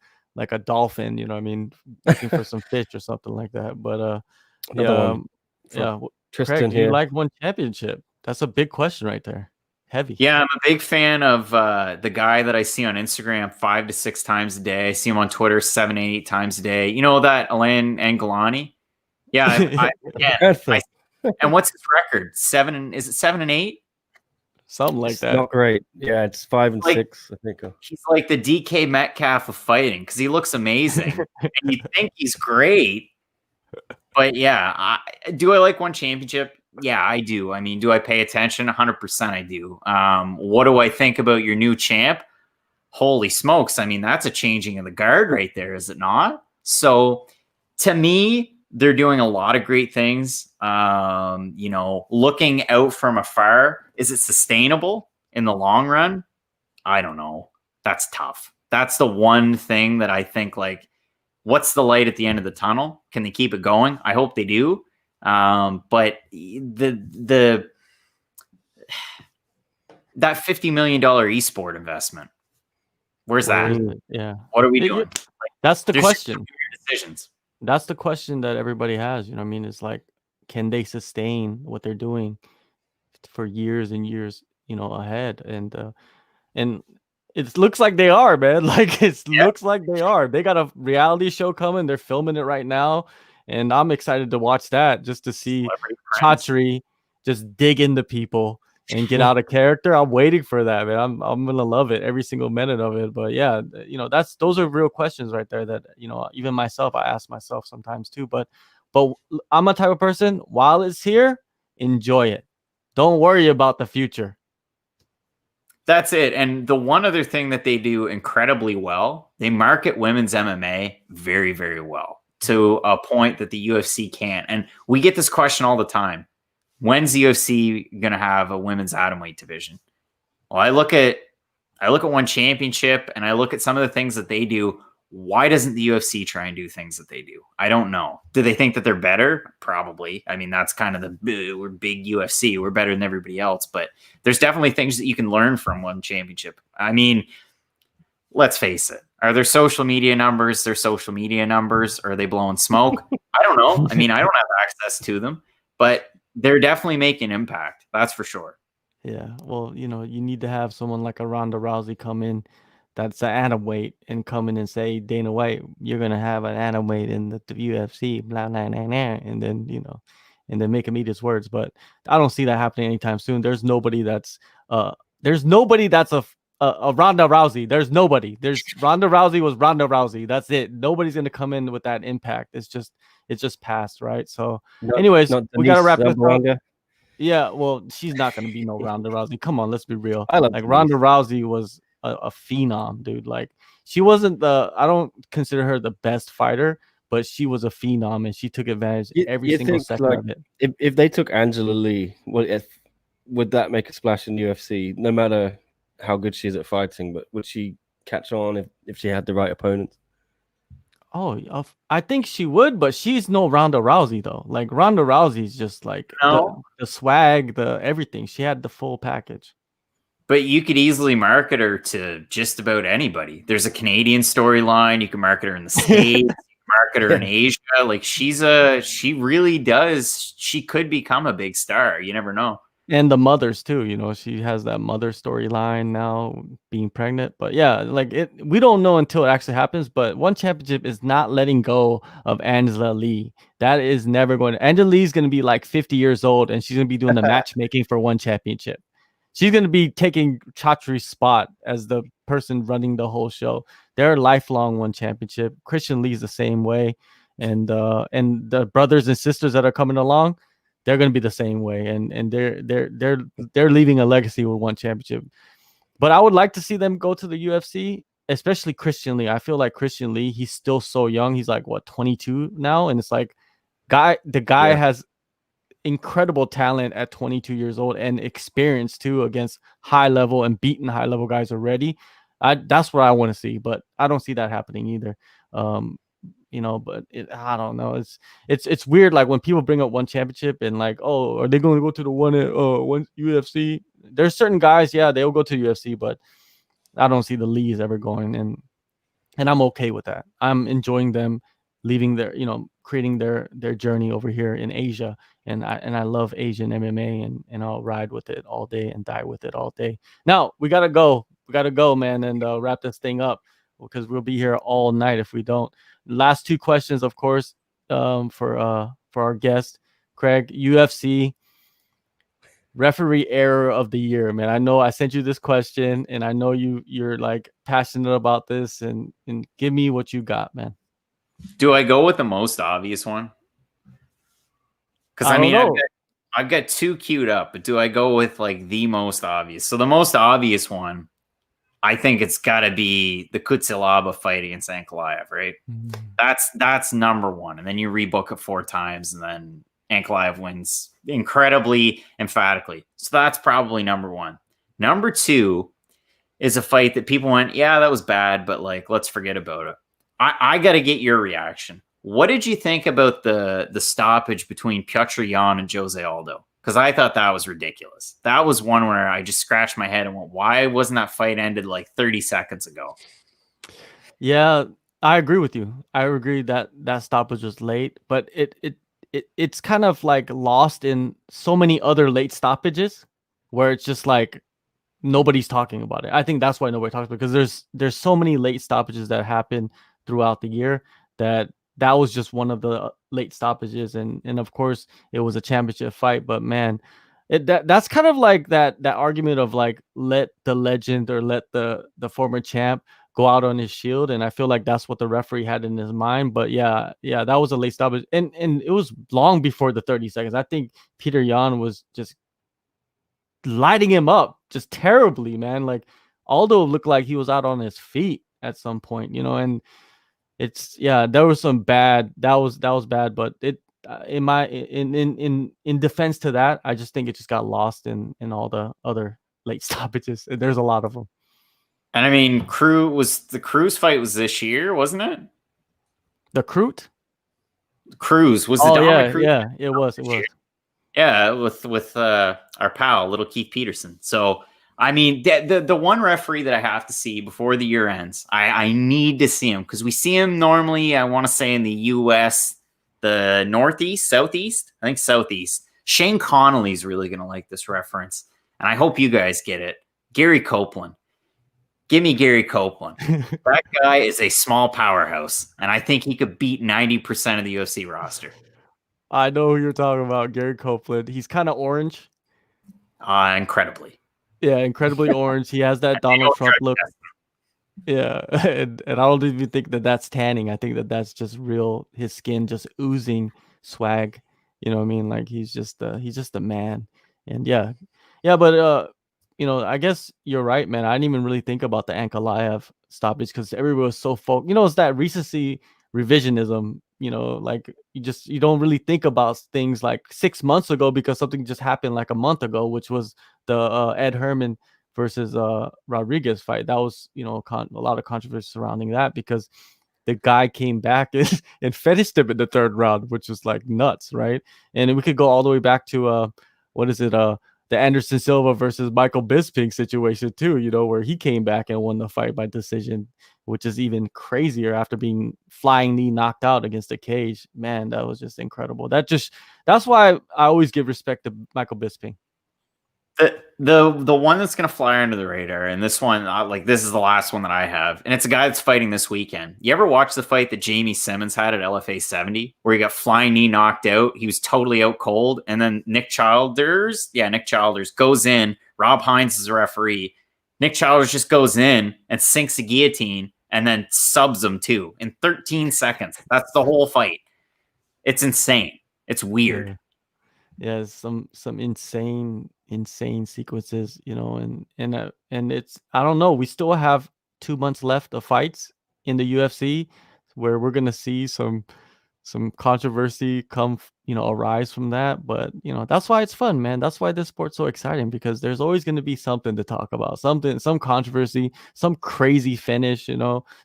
dolphin. You know what I mean? Looking for some fish or something like that. But Tristan, Craig, here. you like one championship? That's a big question right there. Heavy. Yeah, I'm a big fan of the guy that I see on Instagram 5 to 6 times a day. I see him on Twitter 7, 8 times a day. You know that Alain Angelani? Yeah, and what's his record? 7 is it 7 and 8? Something like that. Not great. Yeah, it's 5 and 6, I think. He's like the DK Metcalf of fighting because he looks amazing. And you think he's great. But yeah, do I like one championship? Yeah, I do. I mean, do I pay attention? 100% I do. What do I think about your new champ? Holy smokes. I mean, that's a changing of the guard right there, is it not? So to me, they're doing a lot of great things. Looking out from afar, is it sustainable in the long run? I don't know. That's tough. That's the one thing that I think, like, what's the light at the end of the tunnel? Can they keep it going? I hope they do. But that $50 million esport investment, where's that? Yeah. What are we doing? That's the question. Decisions. That's the question that everybody has. You know what I mean? It's like, can they sustain what they're doing for years and years, ahead? And and it looks like they are, man. Like looks like they are. They got a reality show coming. They're filming it right now, and I'm excited to watch that just to see Chatri just dig into people and get out of character. I'm waiting for that, man. I'm gonna love it every single minute of it. But yeah, those are real questions right there that even myself I ask myself sometimes too. But I'm a type of person, while it's here, enjoy it. Don't worry about the future. That's it. And the one other thing that they do incredibly well, they market women's MMA very, very well, to a point that the UFC can't. And we get this question all the time. When's the UFC going to have a women's atomweight division? Well, I look at one championship and I look at some of the things that they do. Why doesn't the UFC try and do things that they do? I don't know. Do they think that they're better? Probably. I mean, that's kind of we're big UFC. We're better than everybody else, but there's definitely things that you can learn from one championship. I mean, let's face it. Are there social media numbers? Their social media numbers? Are they blowing smoke? I don't know. I mean, I don't have access to them, but they're definitely making impact. That's for sure. Yeah. Well, you need to have someone like a Ronda Rousey come in that's an atomweight and come in and say, Dana White, you're going to have an atomweight in the UFC, blah, blah, blah, blah, and then, and then make him eat his words. But I don't see that happening anytime soon. There's nobody that's a Ronda Rousey. There's nobody. Ronda Rousey was Ronda Rousey. That's it. Nobody's going to come in with that impact. It's just past, right? So anyways, we got to wrap this up. Yeah, well, she's not going to be no Ronda Rousey. Come on, let's be real. Like Ronda Rousey was a phenom, dude. Like she wasn't I don't consider her the best fighter, but she was a phenom and she took advantage every single second of it. If they took Angela Lee, would that make a splash in UFC? No matter how good she is at fighting, but would she catch on if she had the right opponents? Oh, I think she would, but she's no Ronda Rousey though. Like Ronda Rousey's just like the swag, the everything. She had the full package. But you could easily market her to just about anybody. There's a Canadian storyline. You can market her in the States, you can market her in Asia. Like she really does. She could become a big star. You never know. And the mothers too, she has that mother storyline now, being pregnant. But yeah, like we don't know until it actually happens. But one championship is not letting go of Angela Lee. That is never going to. Angela Lee's going to be like 50 years old, and she's going to be doing the matchmaking for one championship. She's going to be taking Chatri's spot as the person running the whole show. They're lifelong one championship. Christian Lee's the same way, and the brothers and sisters that are coming along, they're going to be the same way, and they're leaving a legacy with one championship. But I would like to see them go to the UFC, especially Christian Lee. I feel like Christian Lee, he's still so young. He's like 22 now, and it's like the guy has incredible talent at 22 years old and experience too against high level and beaten high level guys already. That's what I want to see, but I don't see that happening either. But I don't know. It's weird. Like when people bring up one championship and like, oh, are they going to go to the one UFC? There's certain guys, yeah, they'll go to UFC, but I don't see the Lees ever going, and I'm okay with that. I'm enjoying them leaving their, creating their journey over here in Asia, and I love Asian MMA, and I'll ride with it all day and die with it all day. Now we gotta go, man, and wrap this thing up because we'll be here all night if we don't. Last two questions, of course, for our guest, Craig. UFC referee error of the year, man. I know I sent you this question, and I know you're like passionate about this, and give me what you got, man. Do I go with the most obvious one? Because I mean, I've got two queued up, but do I go with like the most obvious? So the most obvious one, I think it's got to be the Kutsilaba fight against Ankalaev, right? That's number one. And then you rebook it 4 times, and then Ankalaev wins incredibly emphatically. So that's probably number one. Number two is a fight that people went, yeah, that was bad, but like, let's forget about it. I got to get your reaction. What did you think about the stoppage between Petr Yan and Jose Aldo? Because I thought that was ridiculous. That was one where I just scratched my head and went, why wasn't that fight ended like 30 seconds ago? Yeah, I agree with you. I agree that stoppage was late, but it's kind of like lost in so many other late stoppages where it's just like nobody's talking about it. I think that's why nobody talks about it, because there's so many late stoppages that happen throughout the year that was just one of the late stoppages, and of course it was a championship fight. But man, that's kind of like that argument of like, let the legend or let the former champ go out on his shield, and I feel like that's what the referee had in his mind. But yeah, that was a late stoppage, and it was long before the 30 seconds. I think Peter Yan was just lighting him up just terribly, man. Like Aldo looked like he was out on his feet at some point, and it's, yeah, there was some bad, that was bad, but it in defense to that, I just think it just got lost in all the other late stoppages. There's a lot of them. And I mean, the Cruz fight was this year, wasn't it? The Crute? Cruz was the Dominic Cruz. Yeah, it was. Yeah, with our pal, little Keith Peterson. So I mean, the one referee that I have to see before the year ends, I need to see him, because we see him normally, I want to say, in the U.S., the Northeast, Southeast, I think Southeast. Shane Connolly's really going to like this reference, and I hope you guys get it. Gary Copeland. Give me Gary Copeland. That guy is a small powerhouse, and I think he could beat 90% of the UFC roster. I know who you're talking about, Gary Copeland. He's kind of orange. Incredibly. Yeah, incredibly orange. He has that Donald Trump look. Yeah, and I don't even think that that's tanning. I think that that's just real, his skin just oozing swag. You know what I mean? Like he's just a man. And yeah, but I guess you're right, man. I didn't even really think about the Ankalaev stoppage because everybody was so focused. It's that recency revisionism. Like you don't really think about things like 6 months ago because something just happened like a month ago, which was the Ed Herman versus Rodriguez fight. That was, a lot of controversy surrounding that because the guy came back and finished him in the third round, which was like nuts, right? And we could go all the way back to the Anderson Silva versus Michael Bisping situation too, where he came back and won the fight by decision, which is even crazier after being flying knee knocked out against the cage. Man, that was just incredible. That's why I always give respect to Michael Bisping. The one that's going to fly under the radar, and this one, this is the last one that I have, and it's a guy that's fighting this weekend. You ever watch the fight that Jamie Simmons had at LFA 70, where he got flying knee knocked out? He was totally out cold, and then Nick Childers goes in. Rob Hines is a referee. Nick Childers just goes in and sinks a guillotine, and then subs him too in 13 seconds. That's the whole fight. It's insane. It's weird. Yeah, some insane sequences, and it's, I don't know, we still have 2 months left of fights in the UFC where we're gonna see some controversy arise from that. But that's why it's fun, man. That's why this sport's so exciting, because there's always going to be something to talk about, some controversy, some crazy finish,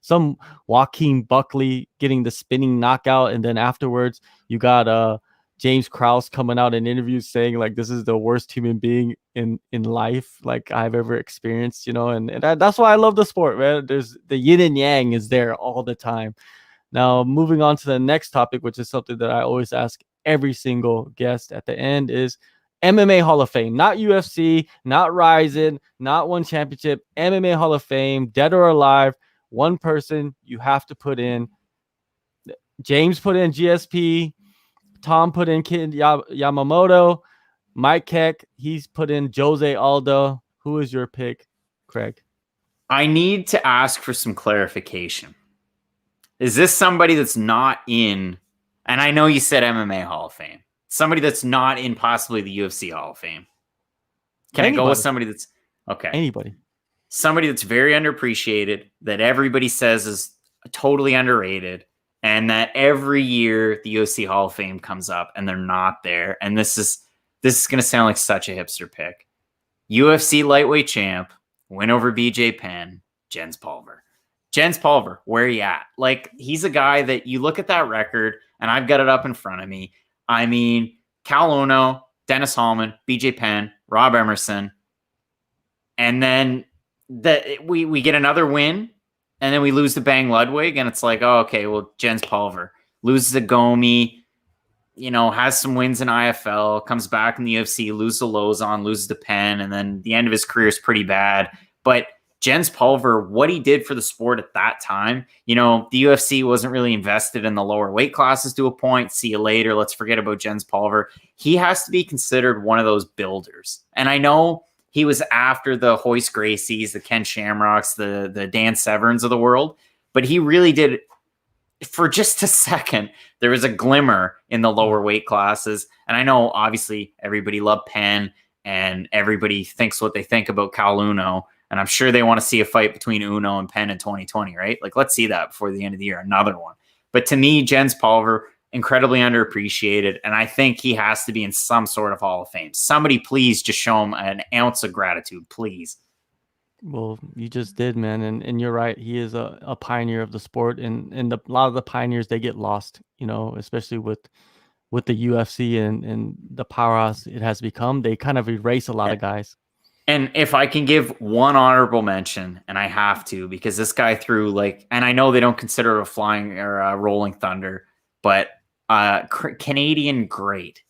some Joaquin Buckley getting the spinning knockout, and then afterwards you got James Krause coming out in interviews saying like, this is the worst human being in life like I've ever experienced, and that's why I love the sport, man. There's the yin and yang is there all the time. Now, moving on to the next topic, which is something that I always ask every single guest at the end, is MMA Hall of Fame. Not UFC, not Ryzen, not one championship, MMA Hall of Fame, dead or alive. One person you have to put in. James put in GSP. Tom put in Kid Yamamoto. Mike Keck, he's put in Jose Aldo. Who is your pick, Craig? I need to ask for some clarification. Is this somebody that's not in, and I know you said MMA Hall of Fame, somebody that's not in possibly the UFC Hall of Fame? Can I go with somebody that's, okay. Anybody. Somebody that's very underappreciated, that everybody says is totally underrated, and that every year the UFC Hall of Fame comes up and they're not there. And this is going to sound like such a hipster pick. UFC lightweight champ, win over BJ Penn, Jens Pulver. Jens Pulver, where are you at? Like, he's a guy that you look at that record, and I've got it up in front of me. I mean, Cal Ono, Dennis Hallman, BJ Penn, Rob Emerson. And then we get another win, and then we lose to Bang Ludwig, and it's like, oh, okay, well, Jens Pulver loses to Gomi. you know, has some wins in IFL, comes back in the UFC, loses to Lozon, loses to Penn, and then the end of his career is pretty bad. But Jens Pulver, what he did for the sport at that time, you know, the UFC wasn't really invested in the lower weight classes to a point. See you later. Let's forget about Jens Pulver. He has to be considered one of those builders. And I know he was after the Hoist Gracies, the Ken Shamrocks, the Dan Severns of the world, but he really did. For just a second, there was a glimmer in the lower weight classes. And I know, obviously, everybody loved Penn and everybody thinks what they think about Cal Uno. And I'm sure they want to see a fight between Uno and Penn in 2020, right? Like, let's see that before the end of the year, another one. But to me, Jens Pulver, incredibly underappreciated. And I think he has to be in some sort of Hall of Fame. Somebody please just show him an ounce of gratitude, please. Well, you just did, man. And you're right. He is a pioneer of the sport. And a lot of the pioneers, they get lost, you know, especially with the UFC and the powerhouse it has become. They kind of erase a lot of guys. And if I can give one honorable mention, and I have to, because this guy threw like, and I know they don't consider it a flying or a rolling thunder, but Canadian great.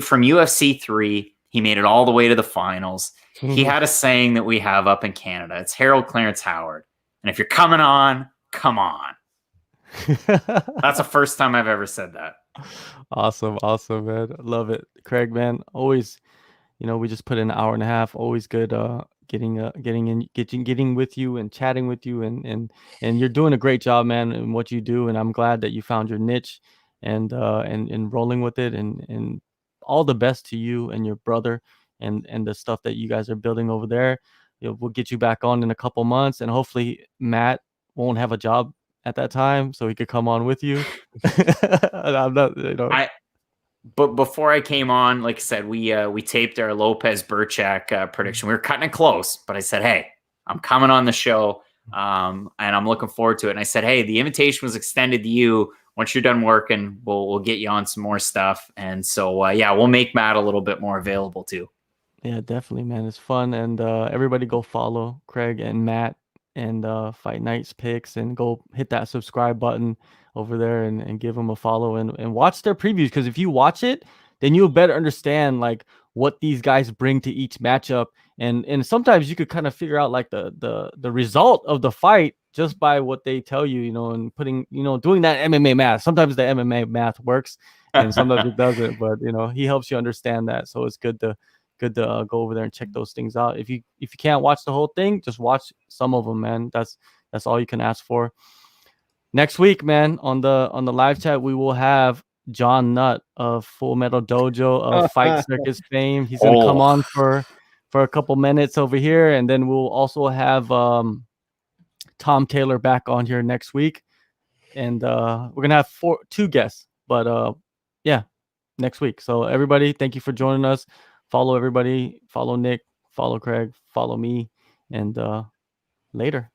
From UFC 3, he made it all the way to the finals. He had a saying that we have up in Canada. It's Harold Clarence Howard. And if you're coming on, come on. That's the first time I've ever said that. Awesome, man. Love it. Craig, man, always, you know, we just put in an hour and a half. Always good getting with you and chatting with you, and you're doing a great job, man, in what you do, and I'm glad that you found your niche and rolling with it, and all the best to you and your brother and the stuff that you guys are building over there. You know, we'll get you back on in a couple months, and hopefully Matt won't have a job at that time, so he could come on with you. I'm not, you know. But before I came on, like I said, we taped our Lopez Burchak prediction. We were cutting it close, but I said, hey, I'm coming on the show, and I'm looking forward to it. And I said, hey, the invitation was extended to you. Once you're done working, we'll get you on some more stuff. And so, yeah, we'll make Matt a little bit more available too. Yeah, definitely, man. It's fun. And everybody go follow Craig and Matt and Fight Nights picks, and go hit that subscribe button over there and give them a follow and watch their previews. Because if you watch it, then you'll better understand like what these guys bring to each matchup. And sometimes you could kind of figure out like the result of the fight just by what they tell you, you know, and putting, you know, doing that MMA math. Sometimes the MMA math works and sometimes it doesn't, but you know, he helps you understand that. So it's good to go over there and check those things out. If you can't watch the whole thing, just watch some of them, man. That's all you can ask for. Next week, man, on the live chat, we will have John Nutt of Full Metal Dojo of Fight Circus fame. He's gonna come on for a couple minutes over here, and then we'll also have Tom Taylor back on here next week, and we're gonna have two guests, but yeah, next week. So everybody, thank you for joining us. Follow everybody. Follow Nick. Follow Craig. Follow me. And later.